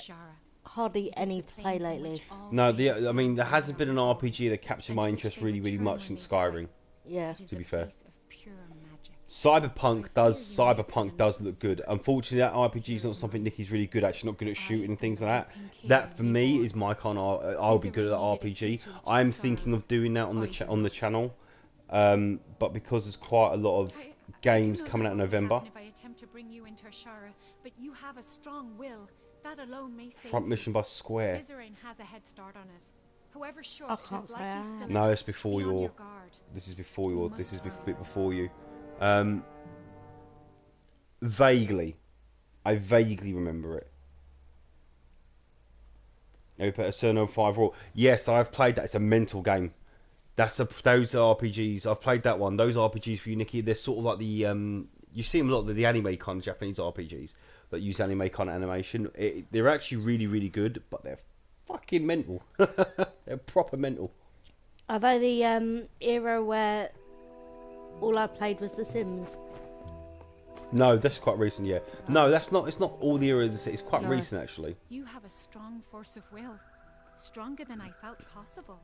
hardly any to play lately. No, I mean, there hasn't been an RPG that captured my interest really much since Skyrim. Yeah. To be fair. Cyberpunk does look good. Unfortunately, that RPG is not something Nicky's really good at. She's not good at shooting and things like that. That for me is my kind of. I'll be good at that RPG. I'm thinking of doing that on the channel, but because there's quite a lot of games coming out in November. If I attempt to bring you into Ashara, but you have a strong will. That alone may save Front mission by Square. Bizarane has a head start on us. However short, I can't say I am. No, it's before your. This is before your. This is a bit before you. Vaguely. I vaguely remember it. Persona 5 Raw. Yes, I've played that. It's a mental game. Those RPGs. I've played that one. Those RPGs for you, Nikki. They're sort of like the you see them a lot of the anime kind of Japanese RPGs that use anime kind of animation. They're actually really really good, but they're fucking mental. They're proper mental. Are they the era where all I played was The Sims? No, that's quite recent. Yeah. No, that's not. It's not all the era. It's quite recent actually. You have a strong force of will, stronger than I felt possible.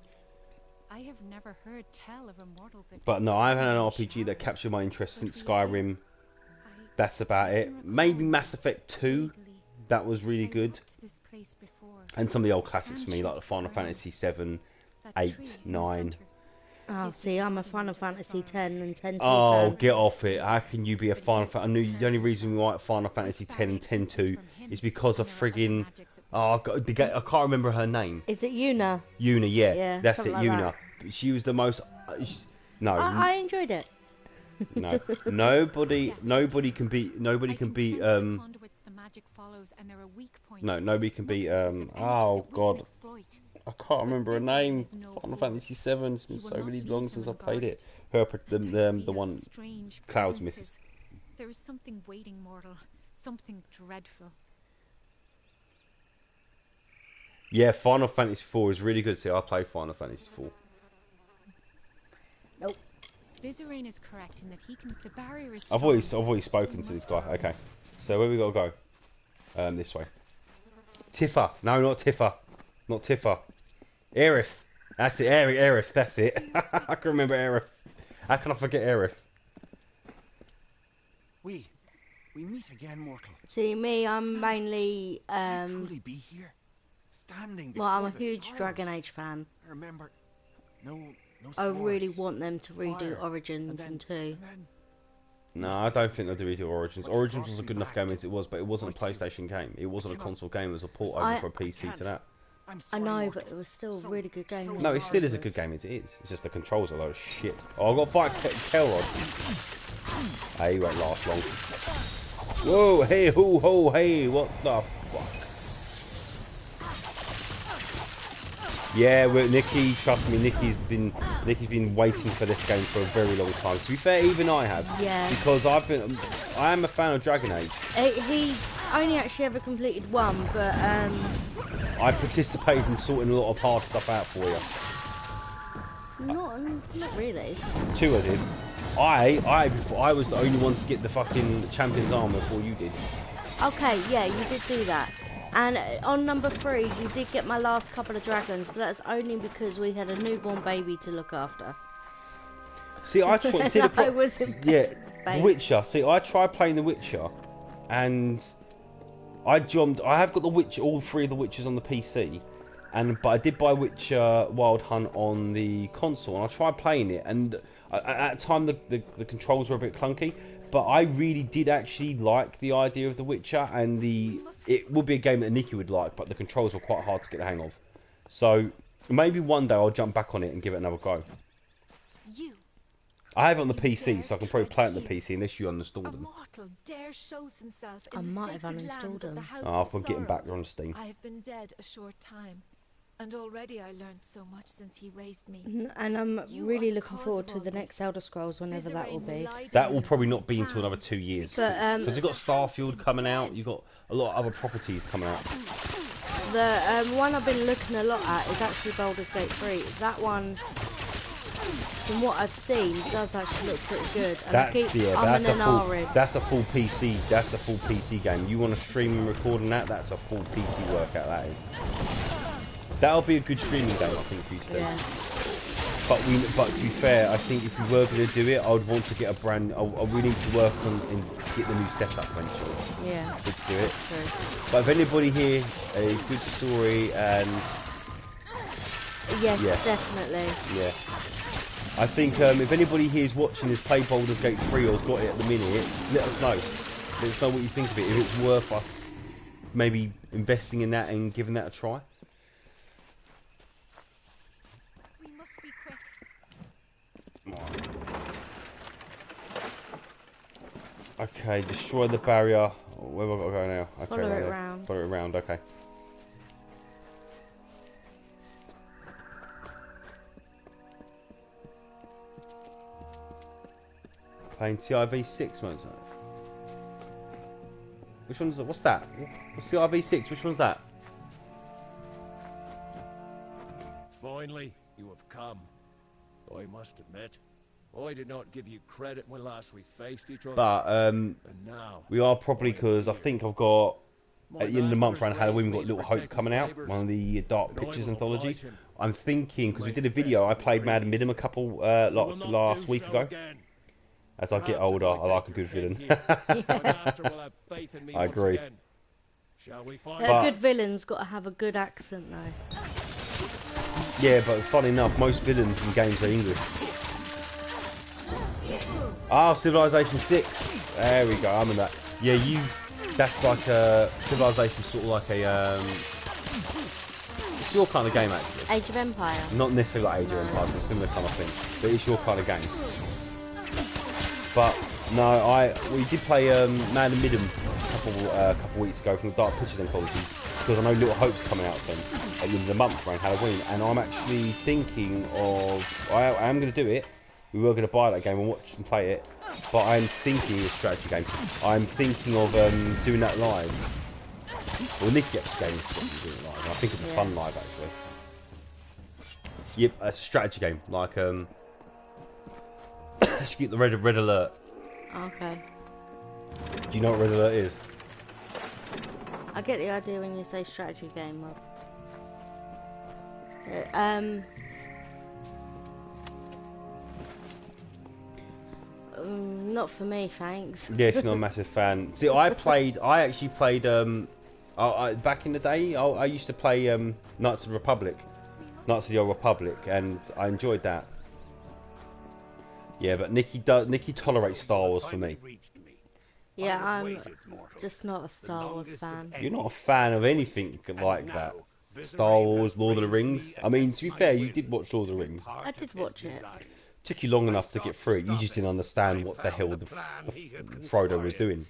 I have never heard tell of a mortal that. But no, I haven't had an RPG that captured my interest since Skyrim. That's about it. Maybe Mass Effect 2. That was really good. And some of the old classics for me, like the Final Fantasy 7, 8, 9. Oh, see, I'm a Final Fantasy 10 and 10 2 Oh, fan. get off it. How can you be a Final Fantasy? I knew the only reason we like Final Fantasy 10 and 10 2 is because of friggin'... Oh, I can't remember her name. Is it Yuna? Yuna, yeah. Yeah, That's it, something like Yuna. that. She was the most... No. I enjoyed it. No. Nobody can beat... Nobody can beat... No, nobody can beat... Oh, God. I can't remember her name. Final Fantasy 7. It's been so many long since I played it. Her, the one, Cloud's missus. There is something waiting, mortal. Something dreadful. Yeah, Final Fantasy 4 is really good. See, I played Final Fantasy 4. Nope. Bizarrain is correct in that he can. The barrier is. I've already spoken to this guy. Okay, so where we gotta go? This way. Tifa. No, not Tifa. Not Tifa. Aerith. That's it. Aerith. That's it. I can remember Aerith. How can I forget Aerith? We meet again, mortal. See, me, I'm mainly... Can you truly be here? Standing well, I'm a before the huge Sorrows. Dragon Age fan. I remember... No I really swords, want them to redo fire, Origins and 2. No, I don't think they'll do redo Origins. Origins was a good enough game as it was, but it wasn't a PlayStation game. It wasn't a console game. It was a port over for a PC to that. I know, but it was still a really good game. No, it still is a good game as it is. It's just the controls are a load of shit. Oh, I've got to fight Kelrod. Hey, he won't last long. Whoa, hey, ho, ho, hey, what the fuck? Yeah, well, Nikki, trust me, Nikki's been waiting for this game for a very long time. To be fair, even I have. Yeah. Because I am a fan of Dragon Age. He only actually ever completed one, but I participated in sorting a lot of hard stuff out for you. not really. 2 I did. I was the only one to get the fucking champion's armor before you did. Okay, yeah, you did do that. And on number 3, you did get my last couple of dragons, but that's only because we had a newborn baby to look after. See, I tried. The Witcher. See, I tried playing The Witcher, and I jumped. I have got all 3 of the Witchers on the PC, but I did buy Witcher Wild Hunt on the console, and I tried playing it, and at the time the controls were a bit clunky. But I really did actually like the idea of The Witcher, and it would be a game that Nikki would like, but the controls were quite hard to get the hang of. So maybe one day I'll jump back on it and give it another go. I have it on the PC, so I can probably play it on the PC unless you uninstall them. I might have uninstalled them. Oh, I'm getting back on Steam. I have been dead a short time, and already I learned so much since he raised me. And I'm really looking forward to the next Elder Scrolls, whenever that will be. That will probably not be until another 2 years. But because you've got Starfield coming out, you've got a lot of other properties coming out. The one I've been looking a lot at is actually Baldur's Gate 3. That one, from what I've seen, does actually look pretty good. And That's a full PC. That's a full PC game. You want to stream and record on that? That's a full PC workout. That is. That'll be a good streaming game, I think, for you, Steve. Yeah. But to be fair, I think if we were going to do it, I would want to get a brand. We need to work on and get the new setup eventually. Yeah. To do it. True. But if anybody here a good story and yes, definitely. Yeah. I think if anybody here is watching this play Baldur's Gate 3 or's got it at the minute, let us know. Let us know what you think of it. If it's worth us maybe investing in that and giving that a try. Okay, destroy the barrier. Where have I got to go now? Okay, Follow it round. Follow it around, okay. Playing CIV6 modes. Which one's that? What's that? What's CIV6? Which one's that? Finally, you have come. I must admit, I did not give you credit when last we faced each other. But and now, we are probably, because I think I've got at the end of the month around master has Halloween we've got raised me Little to Hope protect coming his out, neighbours, one of the Dark and I Pictures will anthology. oblige him. I'm thinking, because we did a My video, I best played Mad praise. Midden a couple I will not last do week so ago. again. As I get Perhaps older, if I like a take good your villain. head here, my master will have faith in me I once agree. again. Shall we find A But- good villain's got to have a good accent, though. Yeah, but funny enough, most villains in games are English. Ah, Civilization 6. There we go, I'm in that. Yeah, that's like a... Civilization sort of like a... It's your kind of game, actually. Age of Empire. Not necessarily like Age of Empires, but similar kind of thing. But it's your kind of game. But, no, we did play Man and Midden a couple weeks ago from the Dark Pictures anthology. Because I know Little Hope's coming out then at the end of the month around Halloween. And I'm actually thinking of... I am going to do it. We were going to buy that game and watch and play it. But I'm thinking a strategy game. I'm thinking of doing that live. Well, Nicky actually gave me a doing it live. And I think it's a fun live actually. Yep, a strategy game like let's get the red alert. Okay. Do you know what red alert is? I get the idea when you say strategy game, Rob. Not for me, thanks. Yeah, she's not a massive fan. See, I actually played back in the day. I used to play Knights of the Republic, Knights of the Old Republic, and I enjoyed that. Yeah, but Nikki tolerates Star Wars for me. Yeah, I'm just not a Star Wars fan. You're not a fan of anything like that. Star Wars, Lord of the Rings. I mean, to be fair, you did watch Lord of the Rings. I did watch it. Took you long enough to get through it. You just didn't understand what the hell the Frodo was doing,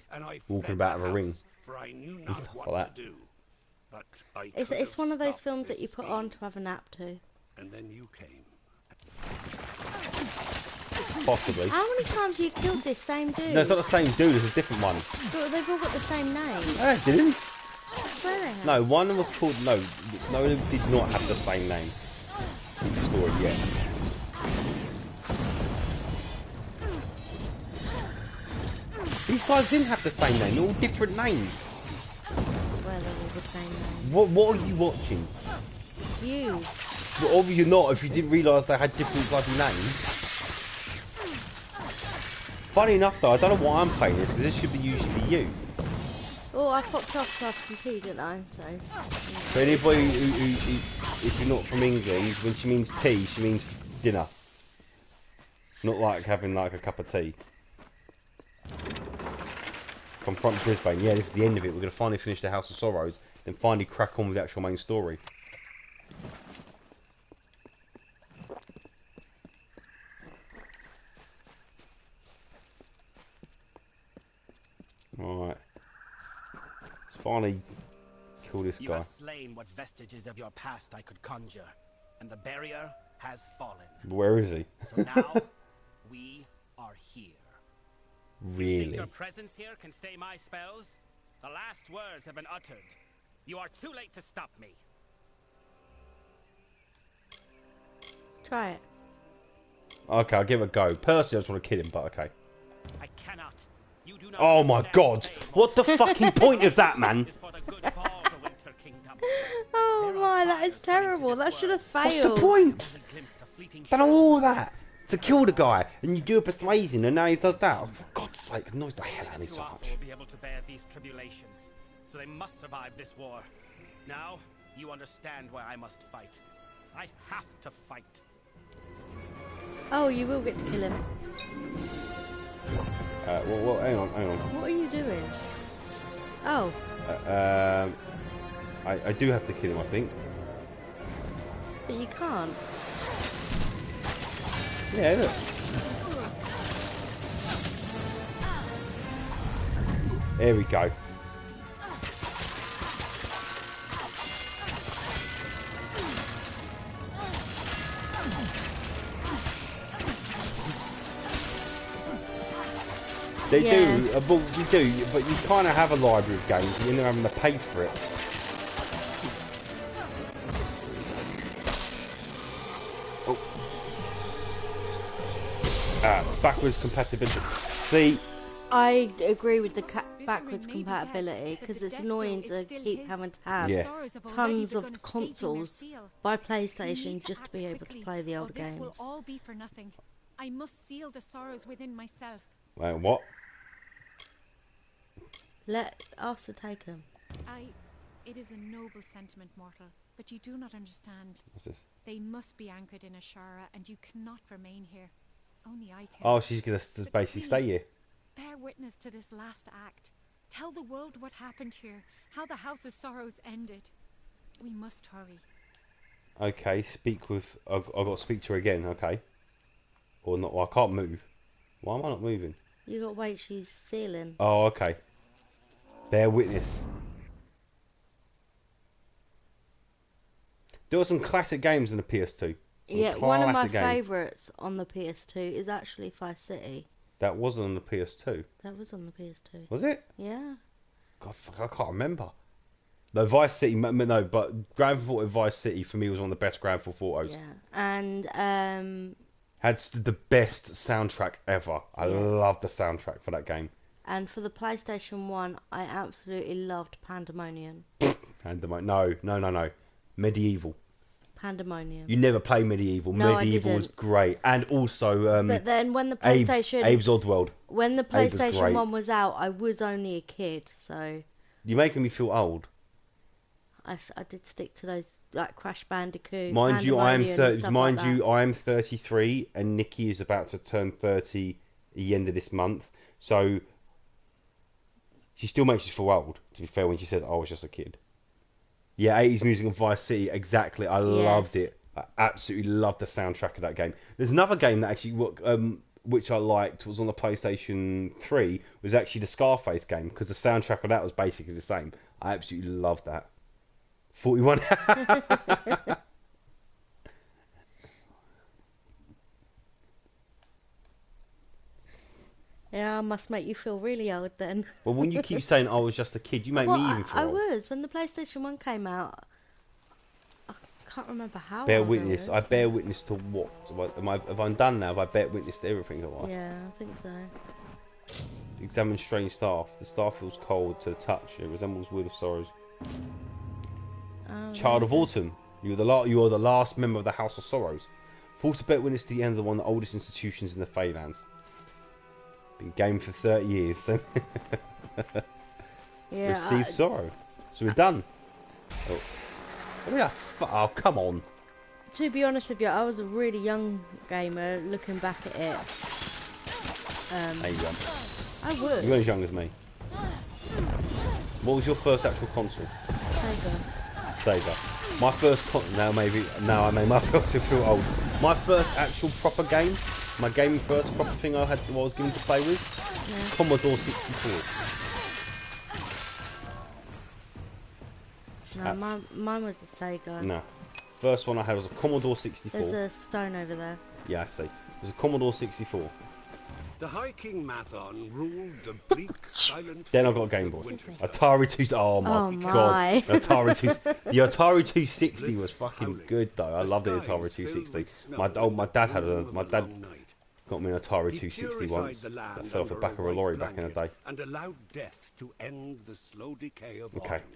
walking about with a ring and stuff like that. It's one of those films that you put on to have a nap to. And then you came. Possibly. How many times have you killed this same dude? No, it's not the same dude. It's a different one. But they've all got the same name. No, it didn't. I swear they have. No, one was called... No, it did not have the same name. In the story, yeah. These guys didn't have the same name. They're all different names. I swear they're all the same name. What are you watching? You. Well, obviously not if you didn't realise they had different bloody names. Funny enough though, I don't know why I'm playing this, because this should be usually you. Oh, I popped off to have some tea, didn't I? So. For anybody who, if you're not from England, when she means tea, she means dinner. Not like having like a cup of tea. Confront Brisbane. Yeah, this is the end of it. We're going to finally finish the House of Sorrows, then finally crack on with the actual main story. Alright. Let's finally kill this You guy. have slain what vestiges of your past I could conjure, and the barrier has fallen. Where is he? So now, we are here. You think Really? your presence here can stay my spells? The last words have been uttered. You are too late to stop me. Try it. Okay, I'll give it a go. Personally, I just want to kill him, but okay. I cannot. You do not Oh my understand god! the pain What the fucking point of that, man? is for the good of all the Winter Kingdom. Oh my, that is terrible. That should have What's failed. the point? A glimpse of fleeting Done all that to kill the guy, and you do a persuasion, and now he does that. Oh, for God's sake, it annoys the hell out of me so Tuatha much. will be able to bear these tribulations, so they must survive this war. Now, you understand why I must fight. I have to fight. Oh, you will get to kill him. Well, hang on. What are you doing? Oh, I do have to kill him, I think. but you can't. Yeah, look. There we go. They Yeah. do, but we do, but you kind of have a library of games and you're having to pay for it. Backwards compatibility. See, I agree with the backwards Bizarre may be compatibility dead, but because the it's death annoying blow is to still keep his. having to have Yeah. Sorrows have already tons begun of scraping their consoles seal. by We PlayStation need just to act be able to quickly, play the or older this will games. all be for nothing. I must seal the sorrows within myself. wait, what? Let Arthur take them. It is a noble sentiment, mortal, but you do not understand. What's this? They must be anchored in Ashara, and you cannot remain here. Only I can. Oh, she's gonna But basically stay please, here. bear witness to this last act. Tell the world what happened here, how the House of Sorrows ended. We must hurry. Okay, speak with. I've got to speak to her again. Okay. Or not? Well, I can't move. Why am I not moving? You got to wait. She's sealing. Oh, okay. Bear witness. There were some classic games in the PS2. Yeah, one of my classic games. favourites on the PS2 is actually Vice City. That wasn't on the PS2. That was on the PS2. Was it? Yeah. God, fuck, I can't remember. No, Vice City. No, but Grand Theft Auto Vice City for me was one of the best Grand Theft Autos. Yeah, and Had the best soundtrack ever. I loved the soundtrack for that game. and for the PlayStation 1, I absolutely loved Pandemonium. No. Medieval. Pandemonium. You never play Medieval. No, I Medieval was didn't. great, and also But then when the Abe's PlayStation Oddworld. when the Abe was PlayStation great. 1 was out, I was only a kid, so You're making me feel old. I did stick to those like Crash Bandicoot. Mind you, I am Pandemonium and 30. stuff Mind like you, that. I am 33, and Nikki is about to turn 30 at the end of this month. So she still makes you feel old. To be fair, when she says, "Oh, I was just a kid." Yeah, 80s music and Vice City, exactly. I loved it. I absolutely loved the soundtrack of that game. There's another game that actually, which I liked, was on the PlayStation 3, was actually the Scarface game, because the soundtrack of that was basically the same. I absolutely loved that. 41. Yeah, I must make you feel really old then. Well, when you keep saying I was just a kid, you make Well, me even feel I old. was when the PlayStation 1 came out. I can't remember how. Bear old witness. I I was. bear witness to what? Have I done now? Have I bear witness to everything? Have I? Yeah, I think so. Examine strange staff. The staff feels cold to the touch. It resembles Wood of Sorrows. Oh, Child of okay. Autumn. You are the last member of the House of Sorrows. Forced to bear witness to the end of one of the oldest institutions in the Feylands. Been game for 30 years. So Yeah. receive sorrow. So we're done. Oh, yeah. Oh, come on. To be honest with you, I was a really young gamer looking back at it. There you go. I would. You're as young as me. What was your first actual console? Sega. Sega. My first now I made myself feel old. My first actual proper game, my gaming first proper thing I was given to play with, Yeah. Commodore 64. No, mine was a Sega. No, first one I had was a Commodore 64. There's a stone over there. Yeah, I see. It was a Commodore 64. The High King Mathon ruled the bleak, silent Then I got a fields Game of Boy. Wintertown. Atari 2. Oh my Oh god. my. The Atari 260 was fucking good though. I loved the Atari 260. My dad got me an Atari 260 once. That fell off the back of a lorry back in the day. And allowed death to end the slow decay of Okay. autumn.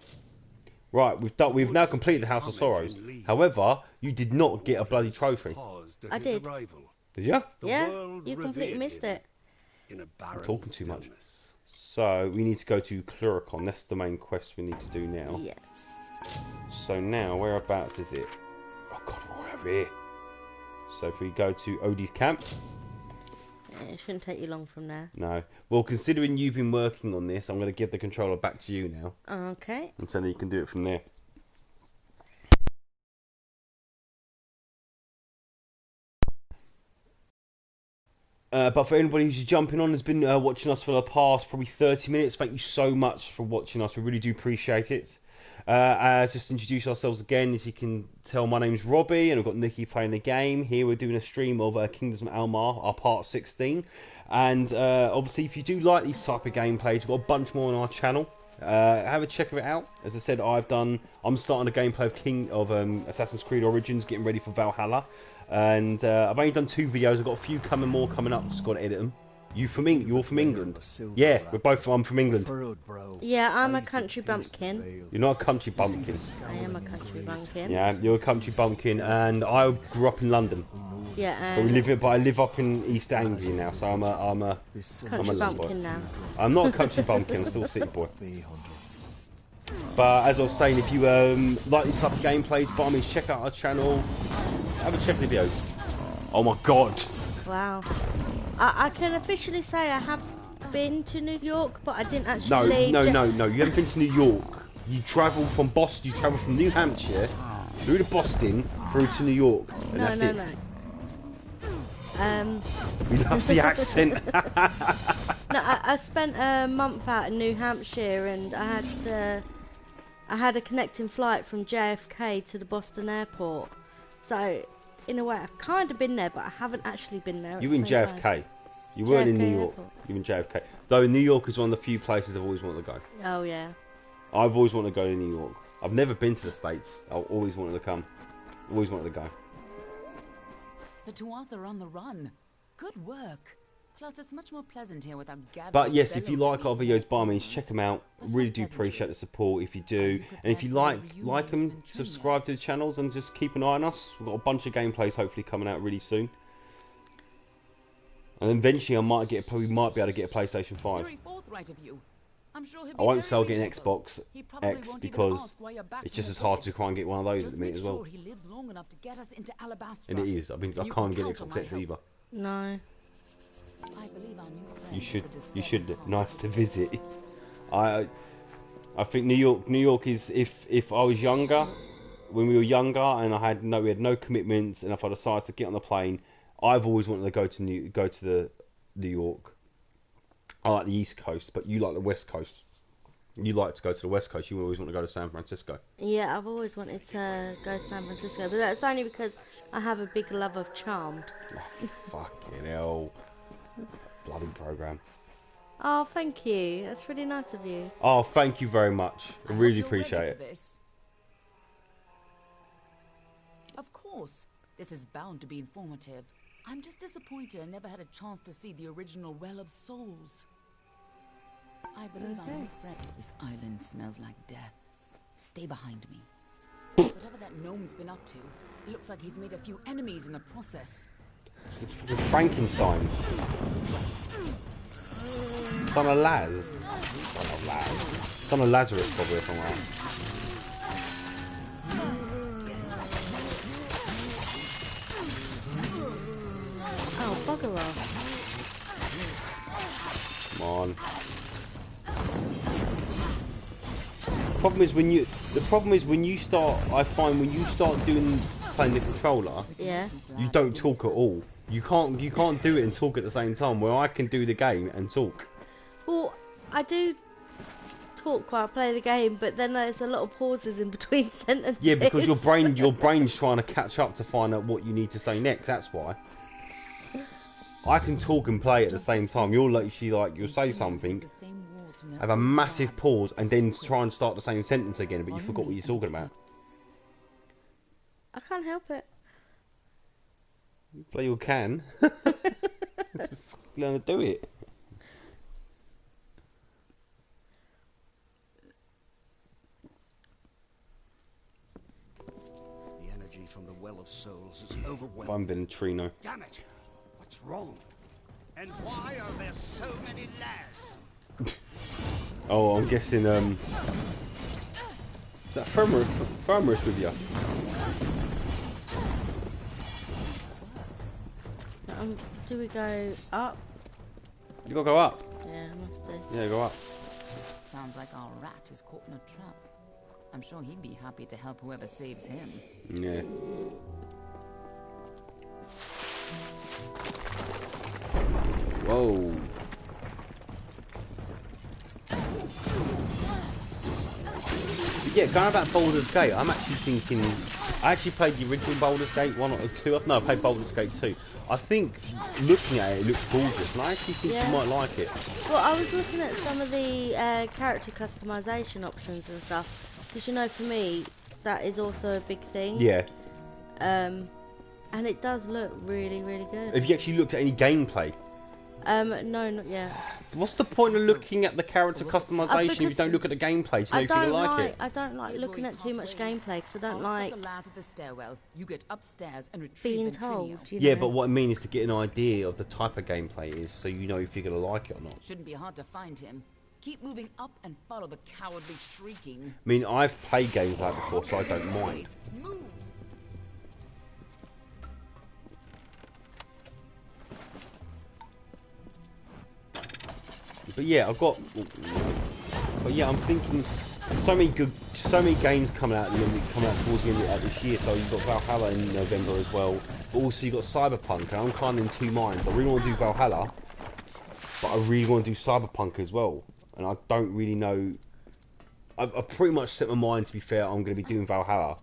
Right, we've now completed the House of Sorrows. However, you did not get a bloody trophy. Paused at I his did. arrival. Did you? The Yeah, world you completely revered missed him it. in a barren talking too much. stillness. So we need to go to Cluricon. That's the main quest we need to do now. Yes. So now, whereabouts is it? Oh god, we're over here. So if we go to Odie's camp. It shouldn't take you long from there. No. Well, considering you've been working on this, I'm going to give the controller back to you now. Okay. And so that you can do it from there. But for anybody who's jumping on, has been watching us for the past probably 30 minutes, thank you so much for watching us. We really do appreciate it. Just introduce ourselves again. As you can tell, my name's Robbie, and I've got Nikki playing the game. Here we're doing a stream of Kingdoms of Amalur, our part 16. And obviously, if you do like these type of gameplays, we've got a bunch more on our channel. Have a check of it out. As I said, I'm starting a gameplay of Assassin's Creed Origins, getting ready for Valhalla. And I've only done 2 videos. I've got a few more coming up. Just got to edit them. You're from England? Yeah, I'm from England. Yeah, I'm a country bumpkin. You're not a country bumpkin. I am a country bumpkin. Yeah, you're a country bumpkin, and I grew up in London. Yeah, and but I live up in East Anglia now, so I'm a country bumpkin now. I'm not a country bumpkin. I'm still a city boy. But as I was saying, if you like these type of gameplays, by all means check out our channel. Have a check the videos. Oh my god! Wow. I can officially say I have been to New York, but I didn't actually leave. No. You haven't been to New York. You travelled from Boston. You travelled from New Hampshire through to Boston, through to New York, and that's it. We love the accent. No, I spent a month out in New Hampshire, and I had a connecting flight from JFK to the Boston airport. So, in a way, I've kind of been there, but I haven't actually been there. You were in JFK. Time. You weren't in New York. Airport. You were in JFK. Though New York is one of the few places I've always wanted to go. Oh yeah. I've always wanted to go to New York. I've never been to the States. I've always wanted to come. Always wanted to go. The Tuatha are on the run. Good work. Plus, it's much more pleasant here without gathering. But yes, if you like our videos, by all means, check them out. Really do appreciate the support if you do. And if you like them, subscribe to the channels and just keep an eye on us. We've got a bunch of gameplays hopefully coming out really soon. And then eventually, we might be able to get a PlayStation 5. I won't sell getting Xbox X because it's just as hard to try and get one of those at the minute as well. And it is. I mean, I can't get Xbox X either. No. You should. Nice to visit. I think New York is if I was younger, when we were younger, and we had no commitments, and if I decided to get on the plane, I've always wanted to go to New York. I like the East Coast, but you like the West Coast. You like to go to the West Coast. You always want to go to San Francisco. Yeah, I've always wanted to go to San Francisco, but that's only because I have a big love of Charmed. Oh, fucking hell. Bloody program. Oh, thank you. That's really nice of you. Oh, thank you very much. I really appreciate it. Of course. This is bound to be informative. I'm just disappointed I never had a chance to see the original Well of Souls. I believe our new friend. This island smells like death. Stay behind me. Whatever that gnome's been up to, it looks like he's made a few enemies in the process. It's fucking Frankenstein. Son of Laz. Son of Lazarus, probably, or something like that. Oh, bugger off. Come on. The problem is when you start playing the controller, yeah, you don't talk at all. You can't do it and talk at the same time. Where I can do the game and talk. Well, I do talk while I play the game, but then there's a lot of pauses in between sentences. Yeah, because your brain's trying to catch up to find out what you need to say next. That's why. I can talk and play at the same time. You'll say something, have a massive pause, and then try and start the same sentence again, but you forgot what you're talking about. I can't help it. Well, you can. Learn to do it. The energy from the Well of Souls is overwhelming. I'm been Trino. Damn it! What's wrong? And why are there so many lads? Oh, I'm guessing, is that Firmerus with you? Do we go up? You gotta go up. Yeah, I must do. Yeah, go up. Sounds like our rat is caught in a trap. I'm sure he'd be happy to help whoever saves him. Yeah. Whoa. yeah, going about Baldur's Gate, I'm actually thinking... I actually played the original Baldur's Gate 1 or 2. No, I played Baldur's Gate 2. I think, looking at it, it looks gorgeous, and I actually think you might like it. Well, I was looking at some of the character customization options and stuff, because you know, for me, that is also a big thing. Yeah. And it does look really, really good. Have you actually looked at any gameplay? No, not yet. What's the point of looking at the character customization if you don't look at the gameplay to know if you like it? I don't like looking at too much gameplay because I don't like the lads at the stairwell. You get upstairs and retrieve being Ventrinio. told. You Yeah, know? but what I mean is to get an idea of the type of gameplay it is, so you know if you're gonna like it or not. Shouldn't be hard to find him. Keep moving up and follow the cowardly shrieking. I mean, I've played games like that before, so I don't mind. Move. But yeah, I'm thinking so many games coming out towards the end of this year. So you've got Valhalla in November as well. But also you've got Cyberpunk, and I'm kind of in two minds. I really want to do Valhalla, but I really want to do Cyberpunk as well. And I don't really know. I've pretty much set my mind. To be fair, I'm going to be doing Valhalla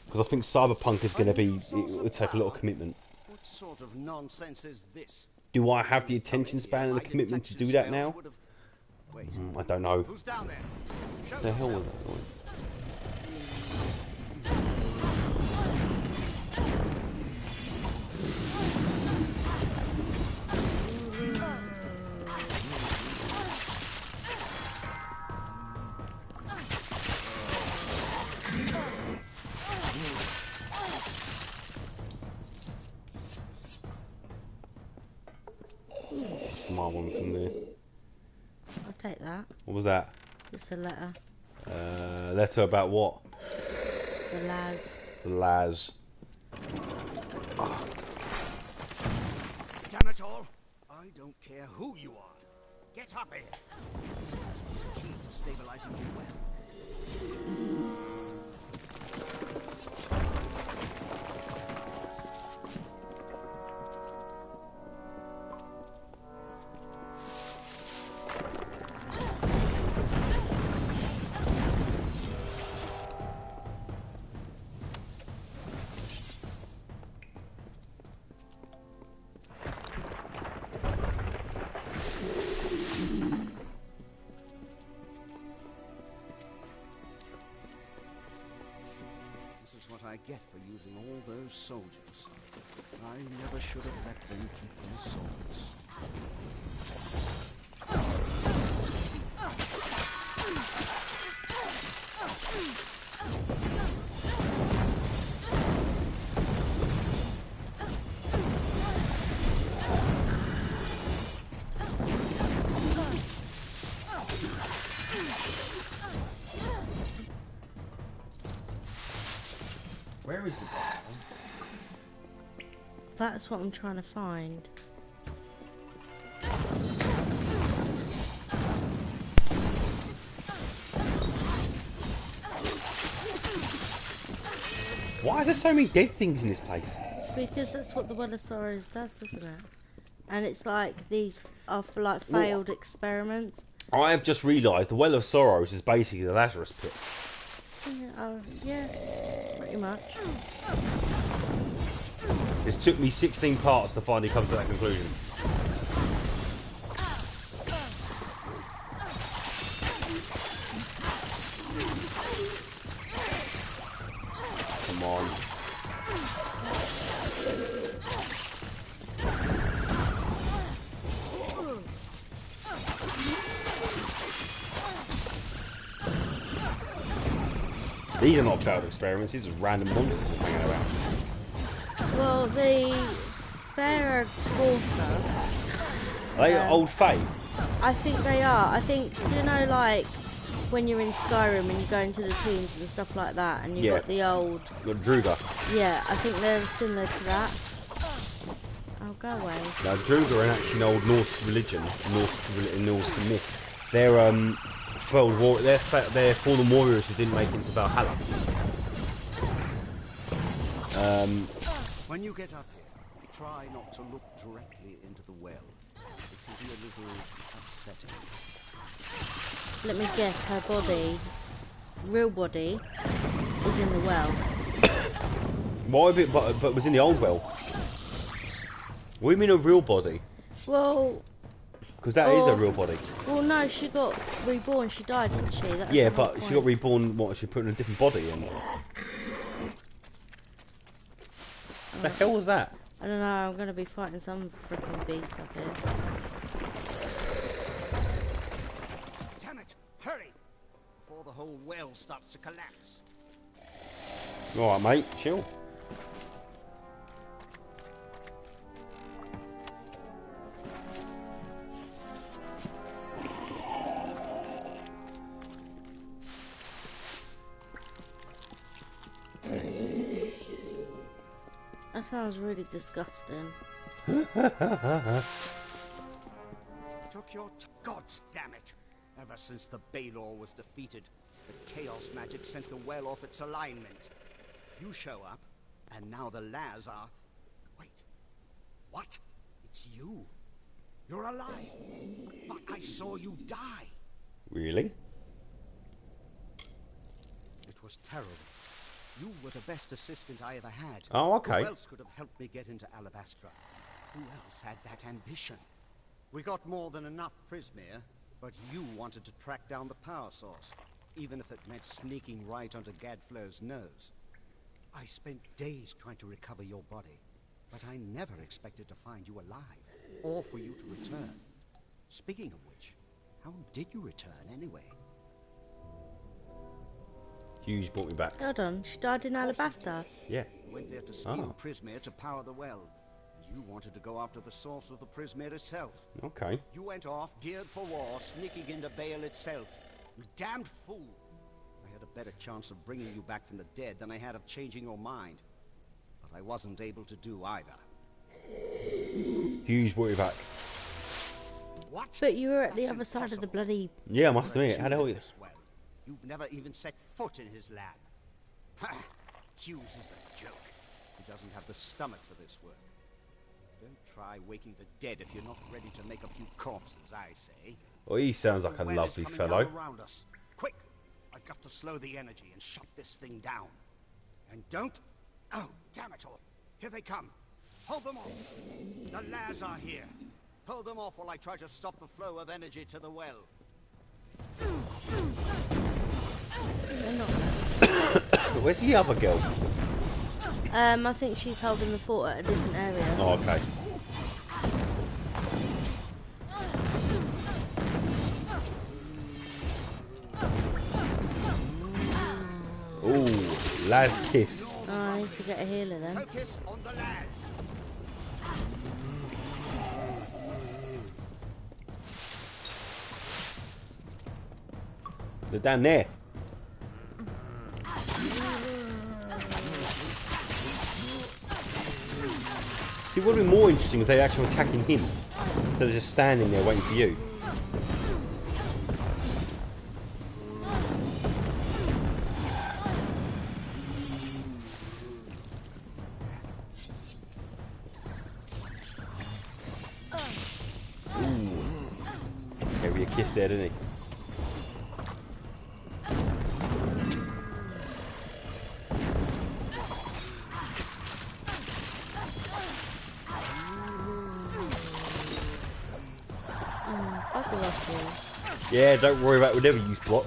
because I think Cyberpunk is going to be. It will take a lot of commitment. What sort of nonsense is this? Do I have the attention span and the commitment to do that now? I don't know. Who's down there? What the hell was that noise? My one from there. I'll take that. What was that? Just a letter. Letter about what? The lads. The Laz. Damn it all! I don't care who you are. Get up here. Key to stabilizing your well. I get for using all those soldiers. I never should have let them keep their swords. Where is the guy? That's what I'm trying to find. Why are there so many dead things in this place? Because that's what the Well of Sorrows does, doesn't it? And it's like these are for like failed experiments. I have just realised the Well of Sorrows is basically the Lazarus Pit. Yeah, pretty much. It took me 16 parts to finally come to that conclusion. Come on. These are not failed experiments, these are random monsters just hanging around. Well, the Pharaoh Quarter... Are they old Fae? I think they are. I think, do you know, like, when you're in Skyrim and you go into the tombs and stuff like that, and you've got the old... Got Druga. Yeah, I think they're similar to that. Oh, go away. Now, Druga are actually an old Norse religion, Norse myth. They're, they're fallen warriors who didn't make it to Valhalla. When you get up here, try not to look directly into the well. It can be a little upsetting. Let me guess, her body real body is in the well. Why? But it was in the old well. What do you mean a real body? Well, Because that is a real body. well, no, she got reborn. She died, didn't she? That's Yeah, the whole but she point. got reborn. What? She put in a different body. And the hell was that? I don't know. I'm gonna be fighting some freaking beast up here. Damn it! Hurry! Before the whole well starts to collapse. All right, mate. Chill. That sounds really disgusting. Took your gods, damn it! Ever since the Baelor was defeated, the chaos magic sent the well off its alignment. You show up, and now the Laz are... Wait. What? It's you. You're alive. But I saw you die. Really? It was terrible. You were the best assistant I ever had. Oh, okay. Who else could have helped me get into Alabastra? Who else had that ambition? We got more than enough Prismere, but you wanted to track down the power source, even if it meant sneaking right onto Gadflow's nose. I spent days trying to recover your body, but I never expected to find you alive, or for you to return. Speaking of which, how did you return anyway? Hughes brought me back. Hold on, she died in Alabasta. Yeah. You went there to steal Prismere to power the well. You wanted to go after the source of the Prismere itself. Okay. You went off, geared for war, sneaking into Baal itself. You damned fool. I had a better chance of bringing you back from the dead than I had of changing your mind. But I wasn't able to do either. Hughes brought me back. What? But you were at the other side of the bloody... Yeah, I must admit. How the hell? Well, you've never even set foot in his lab. Hughes is a joke. He doesn't have the stomach for this work. Don't try waking the dead if you're not ready to make a few corpses, I say. Well, he sounds like a Well, lovely it's coming fellow. down around us. Quick! I've got to slow the energy and shut this thing down. And don't... Oh, damn it all. Here they come. Hold them off. The Laz are here. Hold them off while I try to stop the flow of energy to the well. Where's the other girl? I think she's holding the fort at a different area. Oh, okay. Ooh, Laz kiss. Oh, I need to get a healer then. Focus on the Laz. They're down there. See, it would be more interesting if they actually were attacking him instead of just standing there waiting for you. Ooh. Gave me a kiss there, didn't he? Yeah, don't worry about whatever you spot.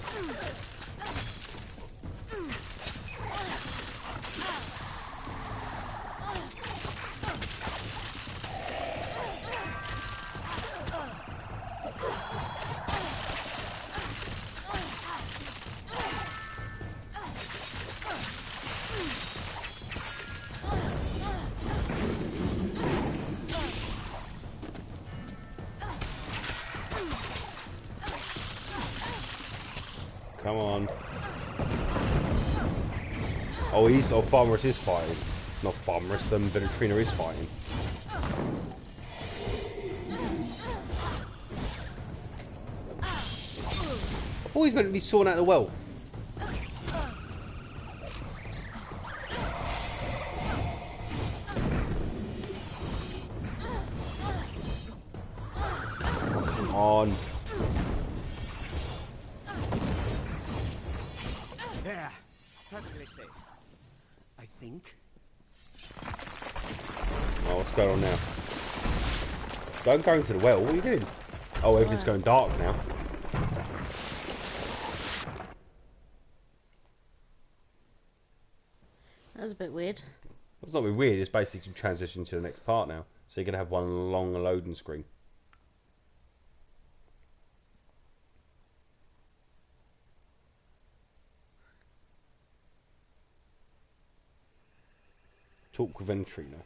Come on. Oh, Farmerus is fighting. Not Farmerus, Venetrina is fighting. I thought he's meant to be sorting out the well. Come on. think? Oh, what's going on now? Don't go into the well. What are you doing? Oh, everything's going dark now. That was a bit weird. It's not really weird. It's basically transition to the next part now. So you're going to have one long loading screen. Talk with entry now.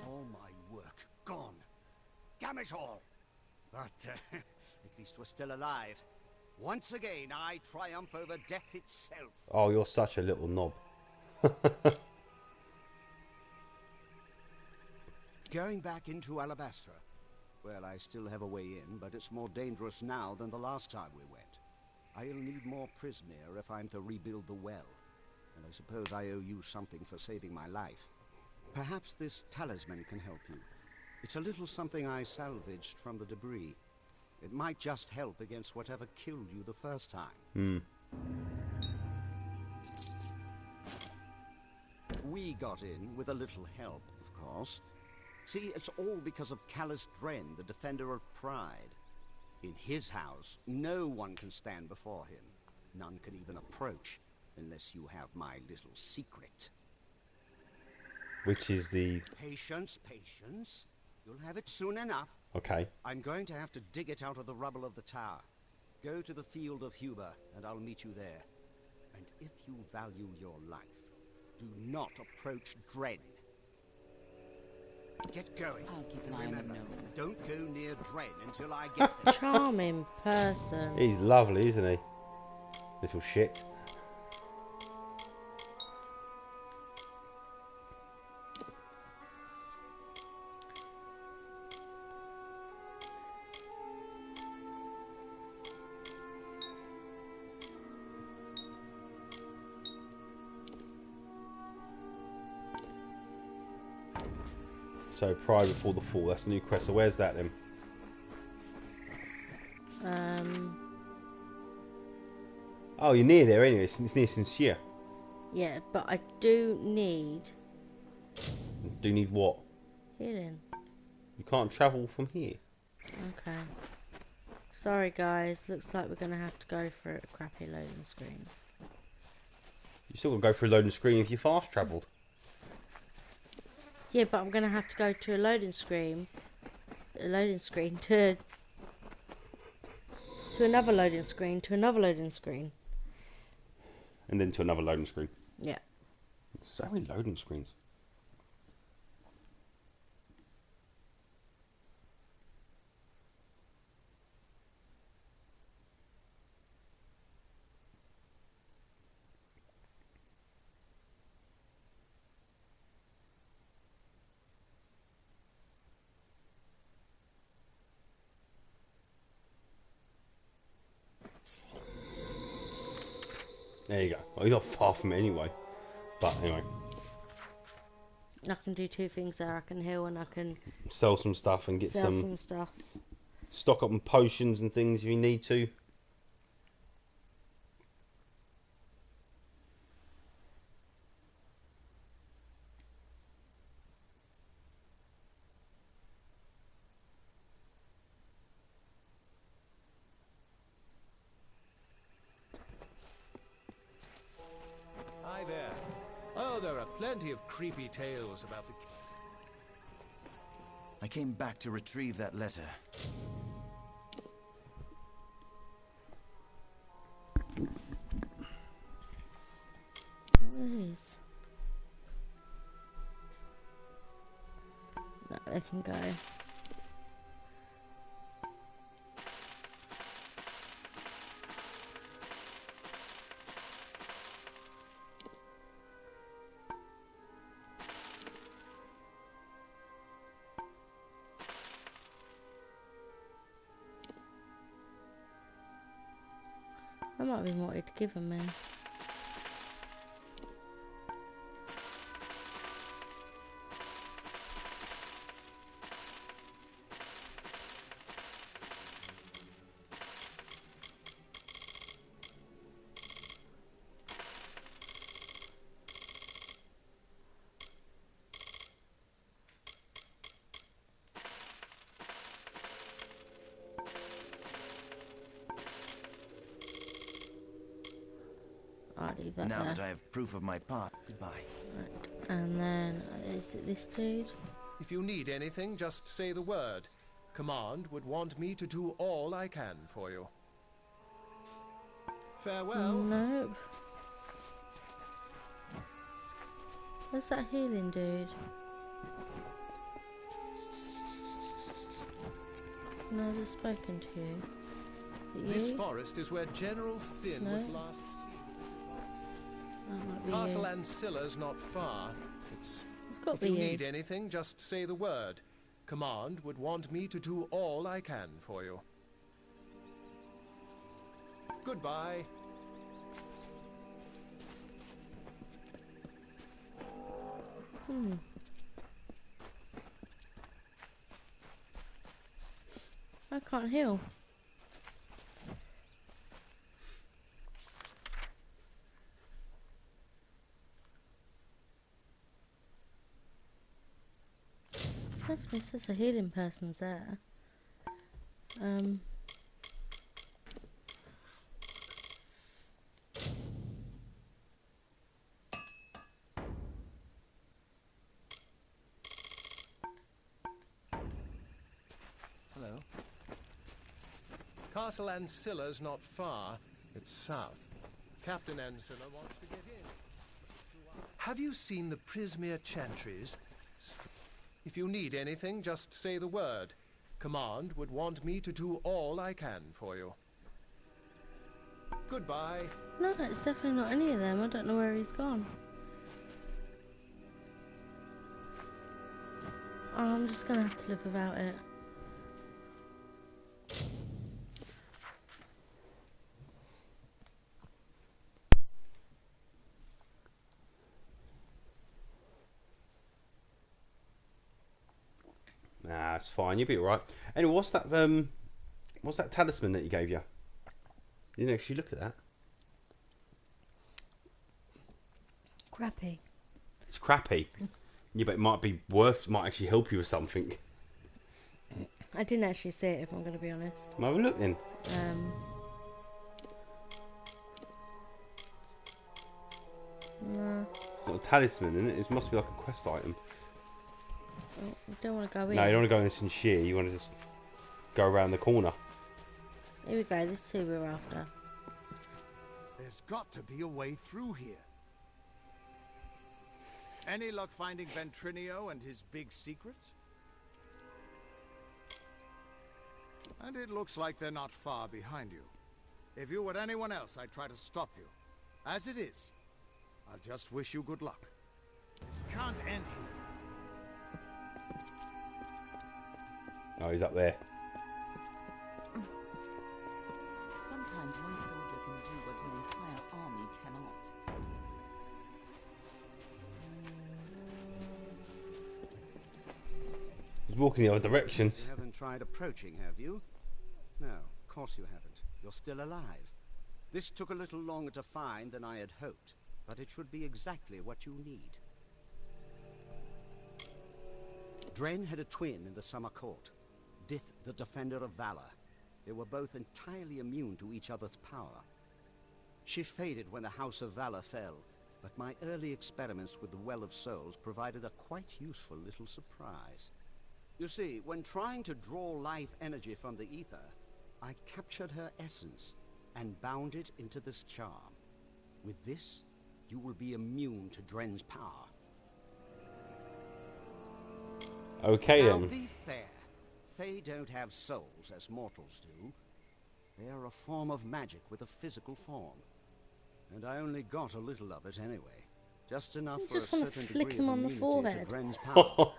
All my work gone. Damn it all! But at least we're still alive. Once again, I triumph over death itself. Oh, you're such a little knob. Going back into Alabastra. Well, I still have a way in, but it's more dangerous now than the last time we went. I'll need more prisoner if I'm to rebuild the well. And I suppose I owe you something for saving my life. Perhaps this talisman can help you. It's a little something I salvaged from the debris. It might just help against whatever killed you the first time. We got in with a little help, of course. See, it's all because of Callus Dren, the defender of pride. In his house, no one can stand before him. None can even approach, unless you have my little secret. Which is the... Patience, patience. You'll have it soon enough. Okay. I'm going to have to dig it out of the rubble of the tower. Go to the field of Huber, and I'll meet you there. And if you value your life, do not approach Dren. Get going. I'll keep an eye on the gnome. Don't go near Dren until I get there. Charming person. He's lovely, isn't he? Little shit. So, Pride Before the Fall, that's the new quest. So where's that then? Oh, you're near there anyway. It's near Sincere. Yeah, but I do need Do you need what? healing. You can't travel from here. Okay. Sorry guys, looks like we're gonna have to go for a crappy loading screen. You still got to go through a loading screen if you fast travelled. Yeah, but I'm gonna have to go to a loading screen to another loading screen to another loading screen. And then to another loading screen. Yeah. So many loading screens. There you go. Well, you're not far from it anyway. But anyway. I can do two things there. I can heal and I can Sell some stuff and get sell some stuff. stock up on potions and things if you need to. Hi there. Oh, there are plenty of creepy tales about the... I came back to retrieve that letter. Nice. No, they can go. I might be wanted to give them, man. Leave that Now there. that I have proof of my part, goodbye. Right. And then, is it this dude? If you need anything, just say the word. Command would want me to do all I can for you. Farewell. Nope. Where's that healing dude? No, I've just spoken to you. This forest is where General Finn was last seen. Castle Ancilla's not far. It's got if to be you you. need anything, just say the word. Command would want me to do all I can for you. Goodbye. I can't heal. Definitely says a healing person's there. Hello. Castle Ancilla's not far. It's south. Captain Ancilla wants to get in. Have you seen the Prismere Chantries? If you need anything, just say the word. Command would want me to do all I can for you. Goodbye. No, it's definitely not any of them. I don't know where he's gone. Oh, I'm just gonna have to live without it. Nah, it's fine. You'll be alright. Anyway, what's that talisman that he gave you? You didn't actually look at that. Crappy. It's crappy. Yeah, but it might be might actually help you with something. I didn't actually see it, if I'm going to be honest. Have a look then. No. It's not a talisman, isn't it? It must be like a quest item. Oh, I don't want to go in. No, you don't want to go in sincere. You want to just go around the corner. Here we go. This is who we're after. There's got to be a way through here. Any luck finding Ventrinio and his big secret? And it looks like they're not far behind you. If you were anyone else, I'd try to stop you. As it is, I'll just wish you good luck. This can't end here. Oh, he's up there. Sometimes one soldier can do what an entire army cannot. He's walking the other direction. You haven't tried approaching, have you? No, of course you haven't. You're still alive. This took a little longer to find than I had hoped, but it should be exactly what you need. Dren had a twin in the Summer Court, Dith the Defender of Valor. They were both entirely immune to each other's power. She faded when the House of Valor fell, but my early experiments with the Well of Souls provided a quite useful little surprise. You see, when trying to draw life energy from the ether, I captured her essence and bound it into this charm. With this, you will be immune to Dren's power. Okay now, then. be fair. Fae don't have souls as mortals do. They are a form of magic with a physical form. And I only got a little of it anyway. Just enough for a certain degree of immunity to Dren's power.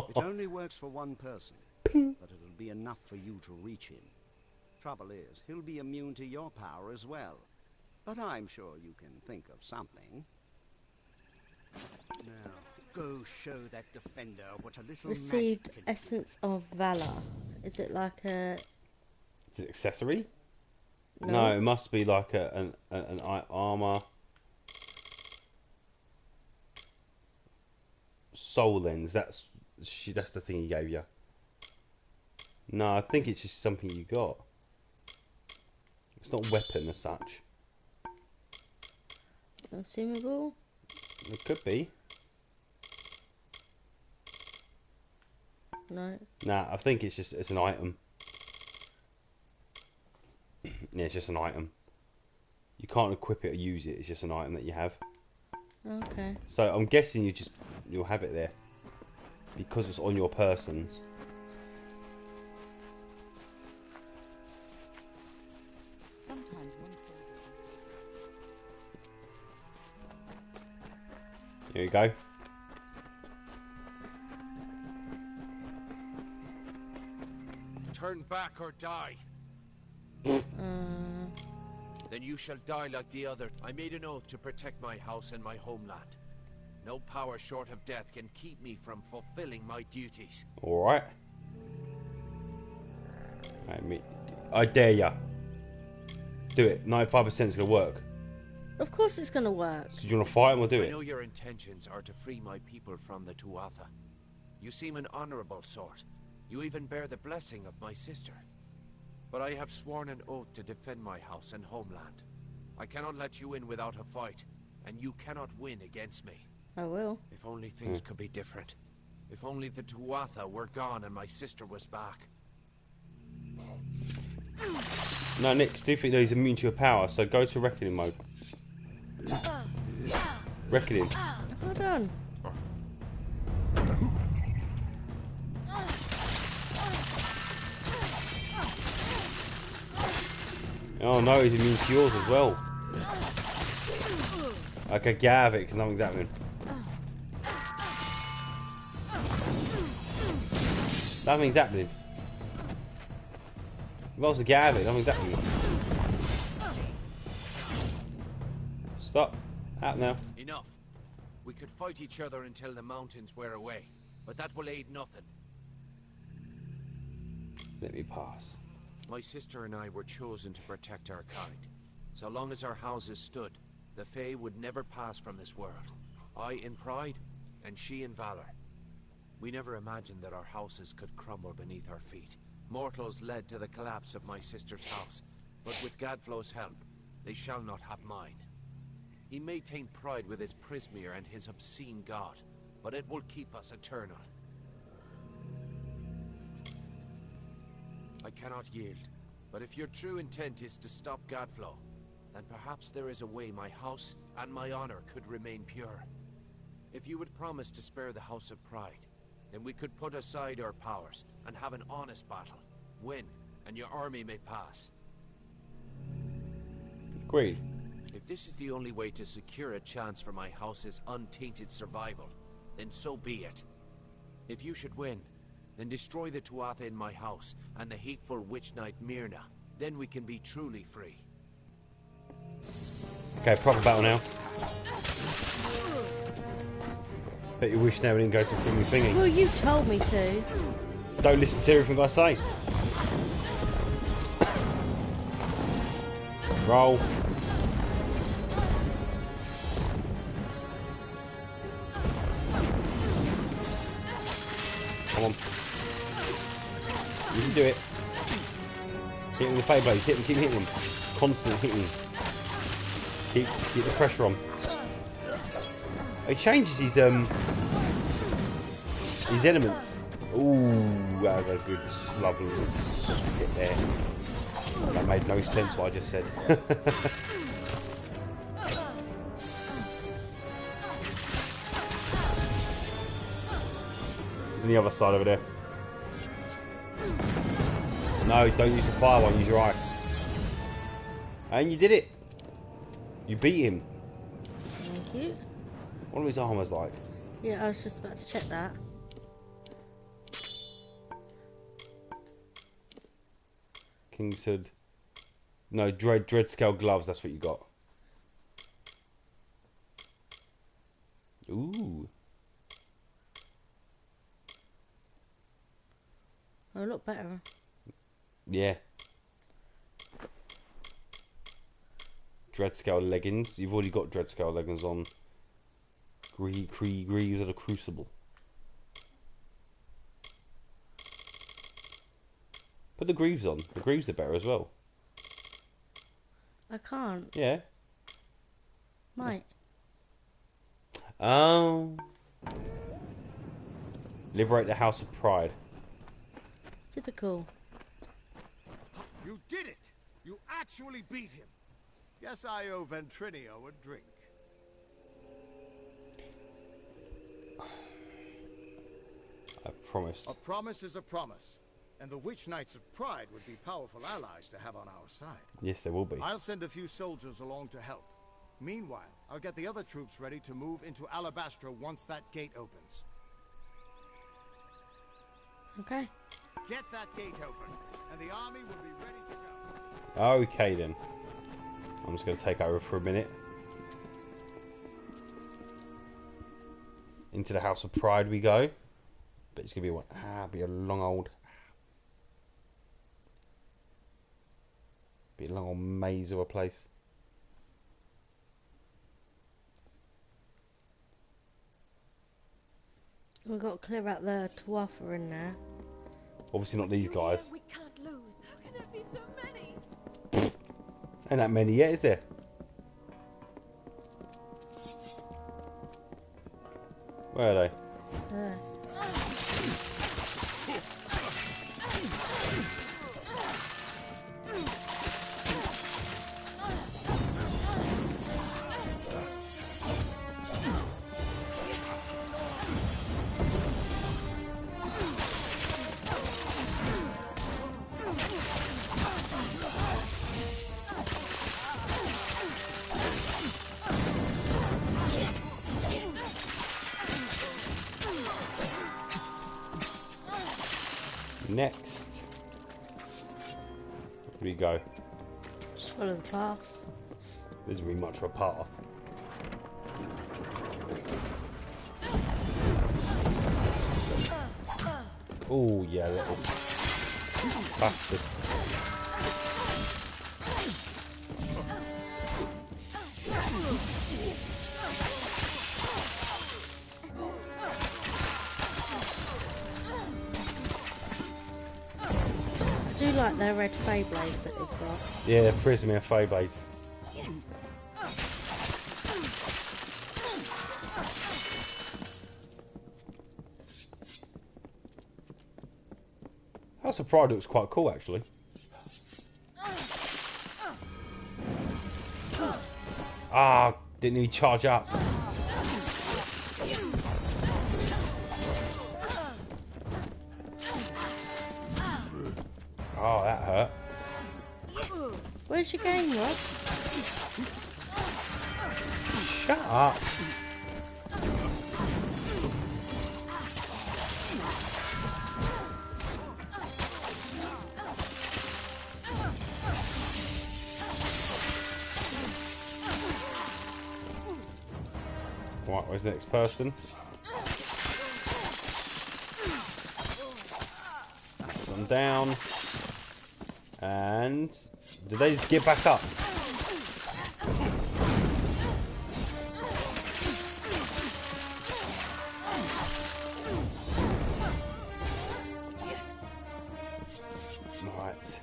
It only works for one person, but it'll be enough for you to reach him. Trouble is, he'll be immune to your power as well. But I'm sure you can think of something. Now, go show that defender what a little Received magic can Essence of Valor. Is it like a... Is it accessory? No. No, it must be like an armor. Soul lens. That's the thing he gave you. No, I think it's just something you got. It's not a weapon as such. Consumable? It could be. No. Nah, I think it's an item. Yeah, it's just an item. You can't equip it or use it. It's just an item that you have. Okay. So I'm guessing you'll have it there because it's on your persons. Sometimes one soldier. Here you go. Turn back or die. Then you shall die like the other. I made an oath to protect my house and my homeland. No power short of death can keep me from fulfilling my duties. Alright. I dare ya. Do it. 95% is going to work. Of course it's going to work. So do you want to fight him or do I it? know your intentions are to free my people from the Tuatha. You seem an honorable sort. You even bear the blessing of my sister. But I have sworn an oath to defend my house and homeland. I cannot let you in without a fight, and you cannot win against me. I will. If only things could be different. If only the Tuatha were gone and my sister was back. No, Nick, Steve he's immune to your power, so go to reckoning mode. Reckoning. Hold on. Oh no, he's immune to yours as well. Okay, get out of it, because nothing's happening. Nothing's happening. If I was to get out of it, nothing's happening. Stop. Out now. Enough. We could fight each other until the mountains wear away, but that will aid nothing. Let me pass. My sister and I were chosen to protect our kind. So long as our houses stood, the Fae would never pass from this world. I in pride, and she in valor. We never imagined that our houses could crumble beneath our feet. Mortals led to the collapse of my sister's house, but with Gadflow's help, they shall not have mine. He may taint pride with his Prismere and his obscene god, but it will keep us eternal. I cannot yield, but if your true intent is to stop Gadflow, then perhaps there is a way my house and my honor could remain pure. If you would promise to spare the House of Pride, then we could put aside our powers and have an honest battle. Win, and your army may pass. Agreed. If this is the only way to secure a chance for my house's untainted survival, then so be it. If you should win, then destroy the Tuatha in my house and the hateful witch knight Myrna. Then we can be truly free. Okay, proper battle now. Bet you wish now we didn't go to thingy thingy. Well, you told me to. Don't listen to everything I say. Roll. Come on. You can do it. Hit him with the Feyblade. Hit him, keep hitting him. Constant hitting. Keep the pressure on. He changes his elements. Ooh, that was a good, lovely. Let's get there. That made no sense what I just said. It's on the other side over there. No, don't use the fire one, use your ice. And you did it. You beat him. Thank you. What are his armors like? Yeah, I was just about to check that. King's Hood. No, Dreadscale gloves, that's what you got. Ooh. Oh, look better. Yeah. Dreadscale leggings. You've already got Dreadscale leggings on. Greaves of the Crucible. Put the Greaves on. The Greaves are better as well. I can't. Yeah. Might. Liberate the House of Pride. Typical. You did it! You actually beat him! Guess I owe Ventrinio a drink. I promise. A promise is a promise. And the Witch Knights of Pride would be powerful allies to have on our side. Yes, there will be. I'll send a few soldiers along to help. Meanwhile, I'll get the other troops ready to move into Alabastra once that gate opens. Okay. Get that gate open, and the army will be ready to go. Okay then. I'm just going to take over for a minute. Into the House of Pride we go. But it's going to be a long old maze of a place. We've got to clear out the Tuatha in there. Obviously not these guys. We can't lose. How can there be so many? Ain't that many yet, is there? Where are they? There. Next, here we go. Just follow the path. There isn't really much of a path. Oh yeah, little bastard. I do like their red fey blades that they've got. Yeah, Prismere Fey blades. House of Pride looks quite cool actually. Ah, didn't he charge up? Oh, that hurt. Where's your game, Rob? Shut up. Right, where's the next person? One down. And did they just get back up? Right.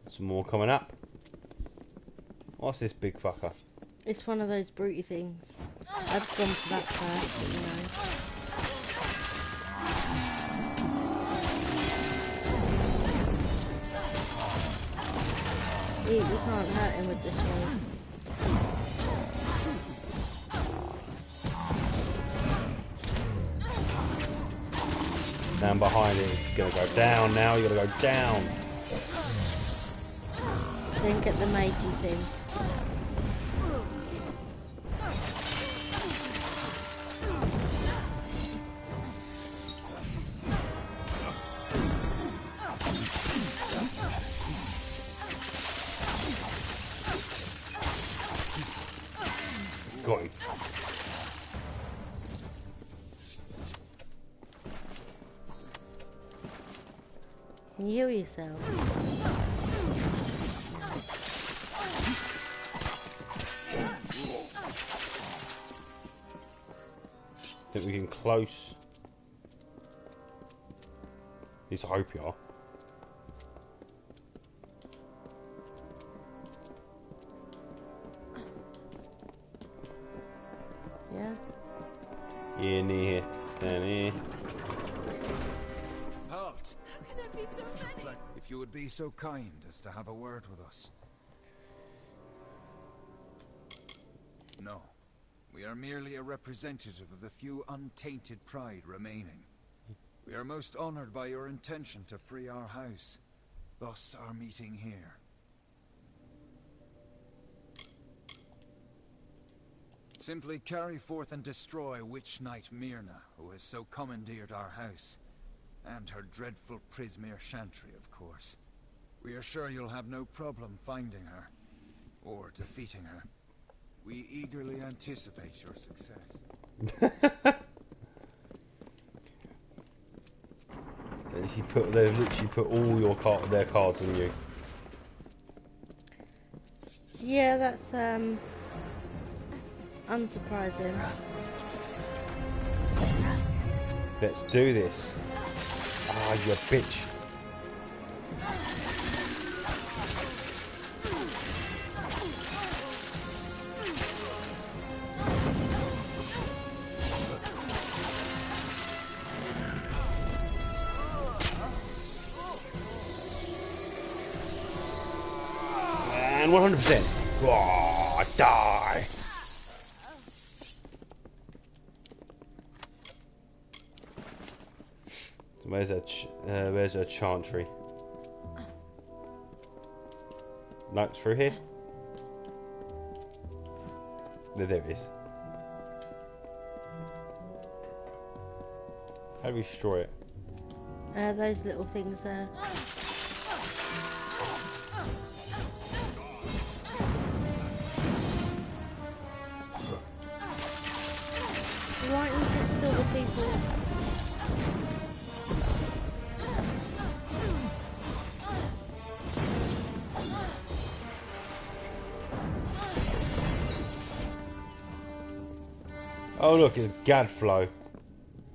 Some more coming up. What's this big fucker? It's one of those brutey things. I've gone for that first, but you know. You can't hurt him with this one. Down behind it, it's gonna go down now, you gotta go down. Then get the magey thing. Got him. Can you heal yourself? Think we can close. At least I hope you are. Here, near, down here. Halt! How can there be so many? If you would be so kind as to have a word with us. No. We are merely a representative of the few untainted pride remaining. We are most honored by your intention to free our house. Thus our meeting here. Simply carry forth and destroy Witch Knight Myrna, who has so commandeered our house. And her dreadful Prismere Chantry, of course. We are sure you'll have no problem finding her. Or defeating her. We eagerly anticipate your success. And they've literally put all their cards on you. Yeah, that's unsurprising. Let's do this. Ah, you bitch. And 100%. Oh, die. Where's a chantry? No, it's through here. There it is. How do we destroy it? Those little things there. Why don't you just kill the people? Oh look, it's Gadflow.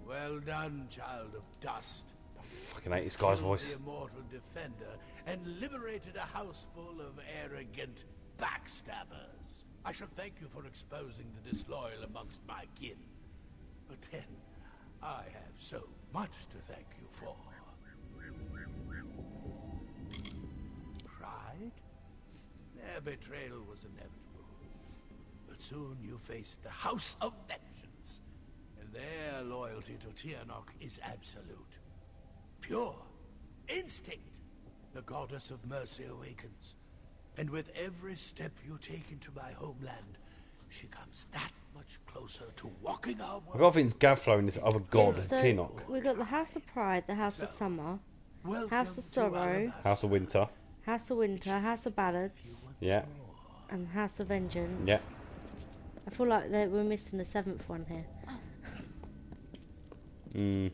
Well done, child of dust. I fucking hate this guy's voice. The immortal defender and liberated a house full of arrogant backstabbers. I should thank you for exposing the disloyal amongst my kin. But then, I have so much to thank you for. Pride? Their betrayal was inevitable. But soon you faced the House of Vengeance, and their loyalty to Tiernok is absolute. Pure. Instinct. The goddess of mercy awakens. And with every step you take into my homeland, she comes that much closer to walking our world. I've got to think it's Gadflow and this other god, Tiernok. We've got the House of Pride, the House of Summer, House of Sorrow, House of Winter. House of Winter, House of Ballads. Yeah. And House of Vengeance. Yeah. I feel like we're missing the 7th one here.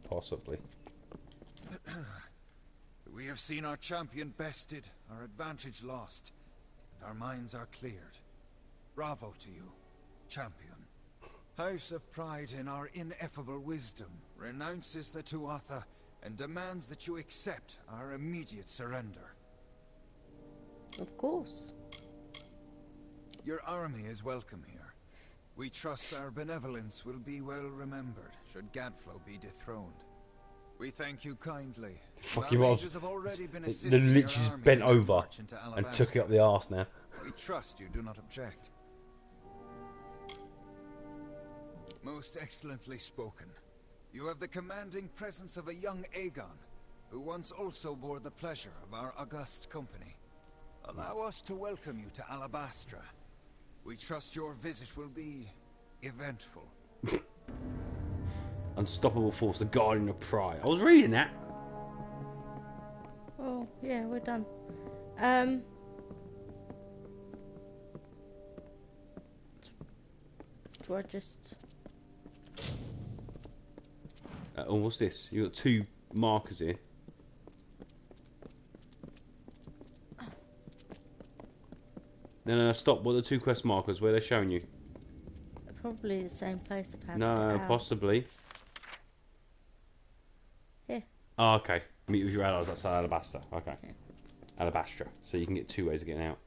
Possibly. We have seen our champion bested, our advantage lost, and our minds are cleared. Bravo to you, champion. House of Pride, in our ineffable wisdom, renounces the Tuatha and demands that you accept our immediate surrender. Of course. Your army is welcome here. We trust our benevolence will be well remembered should Gadflow be dethroned. We thank you kindly. Fuck you, was. They literally just bent over and took it up the arse now. We trust you do not object. Most excellently spoken. You have the commanding presence of a young Aegon, who once also bore the pleasure of our august company. Allow us to welcome you to Alabastra. We trust your visit will be eventful. Unstoppable force, the guardian of pride. I was reading that. Oh, yeah, we're done. Do I just... Oh, what's this? You got 2 markers here. No, stop. What are the 2 quest markers? Where they're showing you? Probably the same place. No, possibly. Here. Oh, okay. Meet with your allies outside Alabasta. Okay. Yeah. Alabastra. So you can get 2 ways of getting out.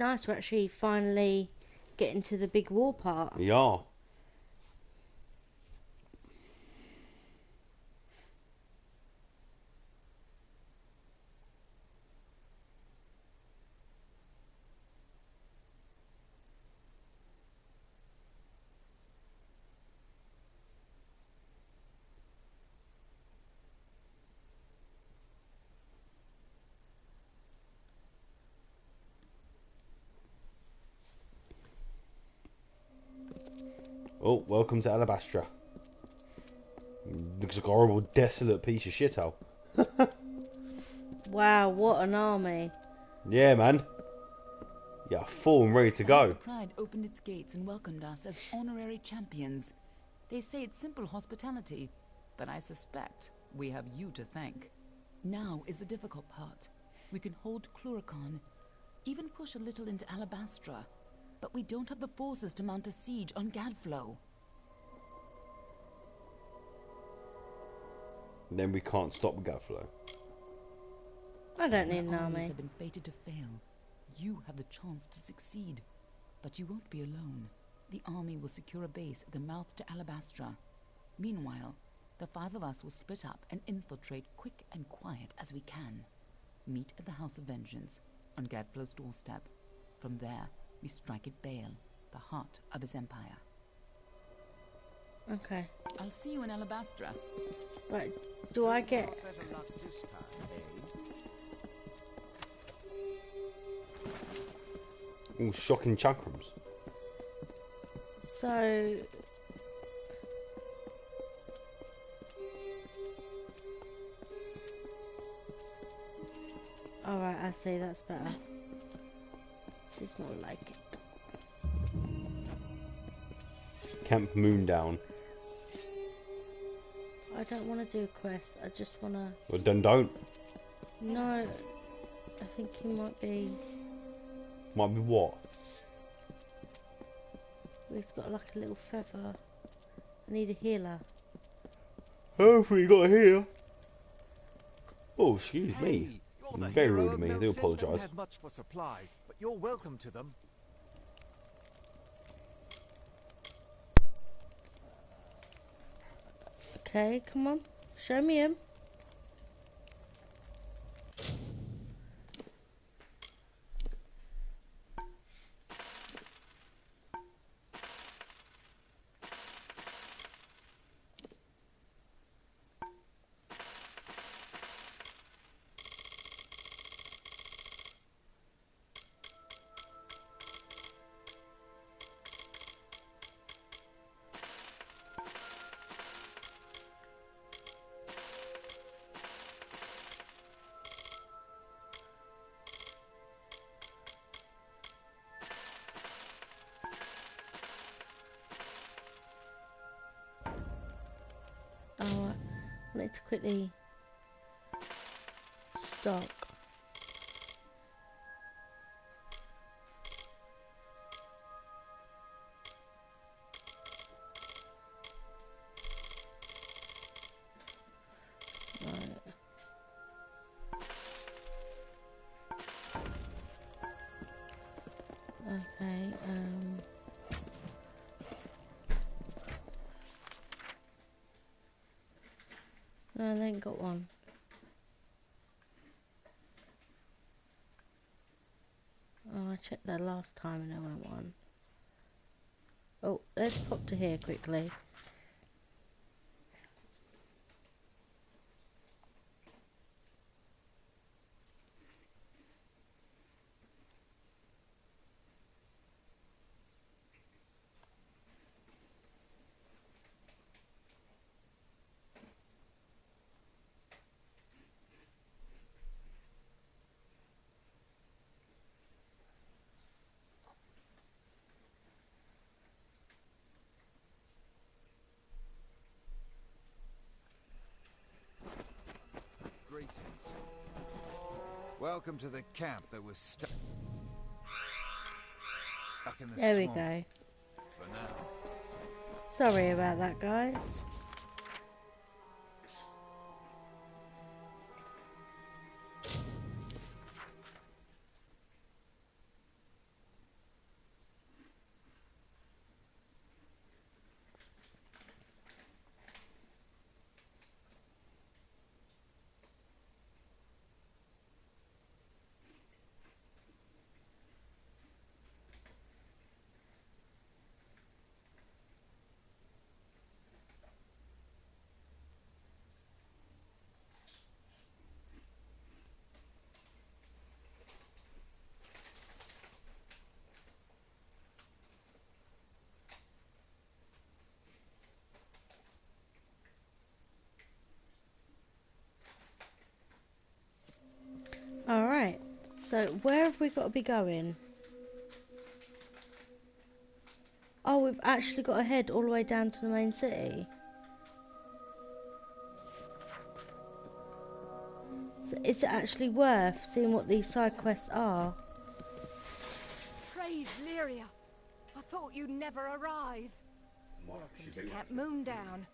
nice. We're actually finally getting to the big war part. We are. Oh, welcome to Alabastra. Looks like a horrible, desolate piece of shithole. Wow, what an army. Yeah, man. Yeah, full and ready to The House go. of Pride opened its gates and welcomed us as honorary champions. They say it's simple hospitality, but I suspect we have you to thank. Now is the difficult part. We can hold Cluracan, even push a little into Alabastra, but we don't have the forces to mount a siege on Gadflow. Then we can't stop Gadflow. I don't need an Our armies army. have been fated to fail. You have the chance to succeed, but you won't be alone. The army will secure a base at the mouth to Alabastra. Meanwhile, the 5 of us will split up and infiltrate quick and quiet as we can. Meet at the House of Vengeance, on Gadflow's doorstep. From there, we strike at Baal, the heart of his empire. Okay. I'll see you in Alabastra. Right, do I get... Better luck this time, eh? All shocking chakrams. So... Alright, I see, that's better. This is more like it. Camp Moondown. I don't want to do a quest, I just want to... Well, then don't. No, I think he might be... Might be what? He's got like a little feather. I need a healer. Hopefully you got here. Oh, excuse me. You're the Very hero rude of of me, I do Melcin. Don't apologise. have much for supplies, but you're welcome to them. Okay, come on. Show me him. Oh, I need to quickly stock. Right. Okay, no, they ain't got one. Oh, I checked that last time and I went one. Oh, let's pop to here quickly. Greetings. Welcome to the camp that was stuck in the There we swamp. go. For now. Sorry about that, guys. So, where have we got to be going? Oh, we've actually got to head all the way down to the main city. So is it actually worth seeing what these side quests are? Praise Lyria. I thought you'd never arrive. Welcome to Camp Moondown.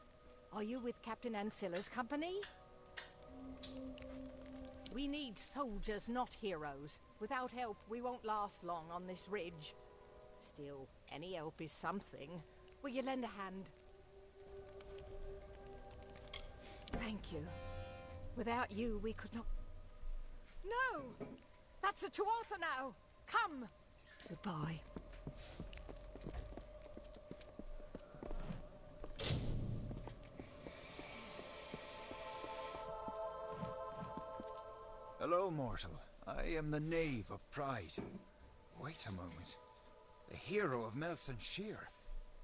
Are you with Captain Ancilla's company? We need soldiers, not heroes. Without help, we won't last long on this ridge. Still, any help is something. Will you lend a hand? Thank you. Without you, we could not... No! That's a Tuatha now! Come! Goodbye. Hello, mortal. I am the Knave of Pride. Wait a moment. The hero of Melson Shear.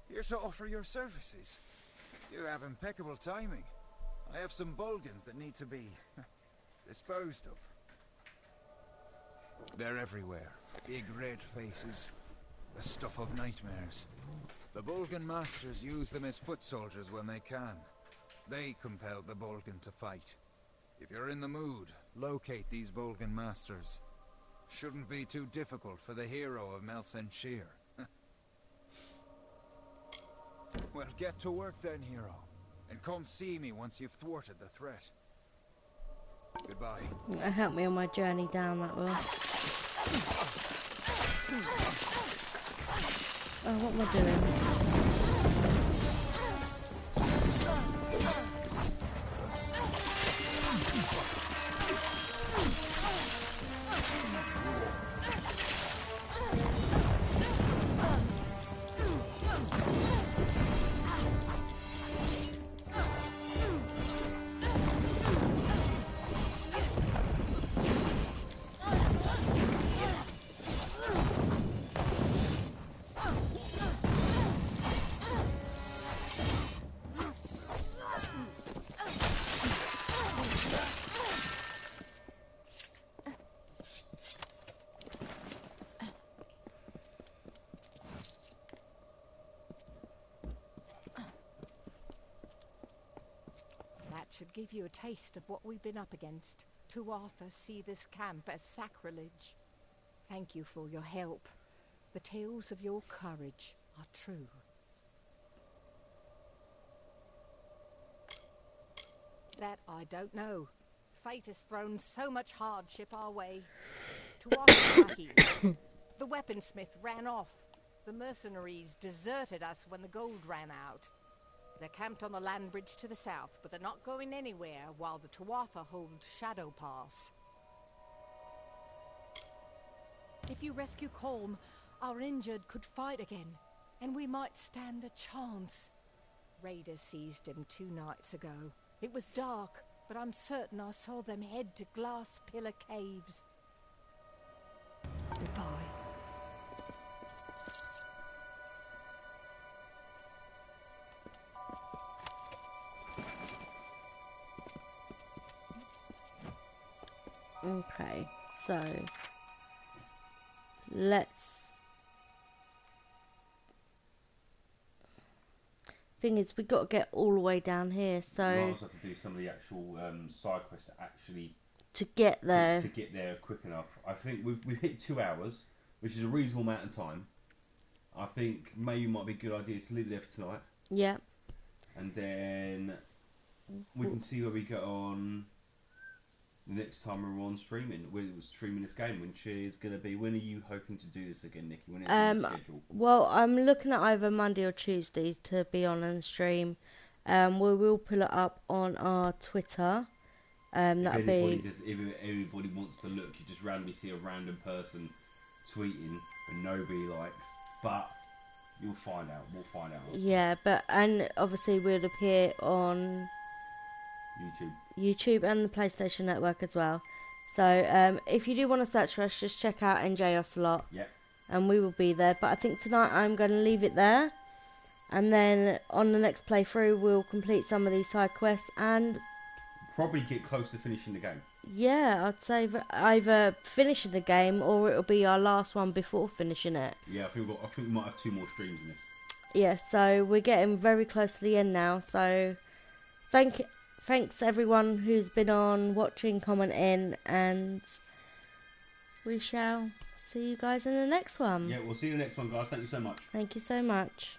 Here to offer your services. You have impeccable timing. I have some Bolgans that need to be disposed of. They're everywhere. Big red faces. The stuff of nightmares. The Bolgan masters use them as foot soldiers when they can. They compelled the Bolgan to fight. If you're in the mood, locate these Bolgan masters. Shouldn't be too difficult for the hero of Melson Shear. Well, get to work then, hero. And come see me once you've thwarted the threat. Goodbye. Help me on my journey down, that will. Oh, what am I doing? Should give you a taste of what we've been up against. Tuatha see this camp as sacrilege. Thank you for your help. The tales of your courage are true. That I don't know. Fate has thrown so much hardship our way. Tuatha are here. The weaponsmith ran off. The mercenaries deserted us when the gold ran out. They're camped on the land bridge to the south, but they're not going anywhere while the Tuatha hold Shadow Pass. If you rescue Colm, our injured could fight again, and we might stand a chance. Raiders seized him 2 nights ago. It was dark, but I'm certain I saw them head to Glass Pillar Caves. Goodbye. Okay, so let's... Thing is, we got to get all the way down here, so... You might also have to do some of the actual side quests actually... To get there. To get there quick enough. I think we've hit 2 hours, which is a reasonable amount of time. I think maybe it might be a good idea to leave it there for tonight. Yeah. And then we can see where we get on... The next time we're on streaming, we're streaming this game, which is going to be... When are you hoping to do this again, Nikki? When is the schedule? Well, I'm looking at either Monday or Tuesday to be on and stream. We will pull it up on our Twitter. That'll be... If everybody wants to look, you just randomly see a random person tweeting and nobody likes. But you'll find out. We'll find out. Yeah, and obviously we'll appear on... YouTube and the PlayStation Network as well. So if you do want to search for us, just check out Njocelot. Yep. And we will be there. But I think tonight I'm going to leave it there. And then on the next playthrough, we'll complete some of these side quests and... Probably get close to finishing the game. Yeah, I'd say either finishing the game or it'll be our last one before finishing it. Yeah, I think we might have 2 more streams in this. Yeah, so we're getting very close to the end now. So thanks everyone who's been on, watching, commenting, and we shall see you guys in the next one. Yeah, we'll see you in the next one, guys. Thank you so much. Thank you so much.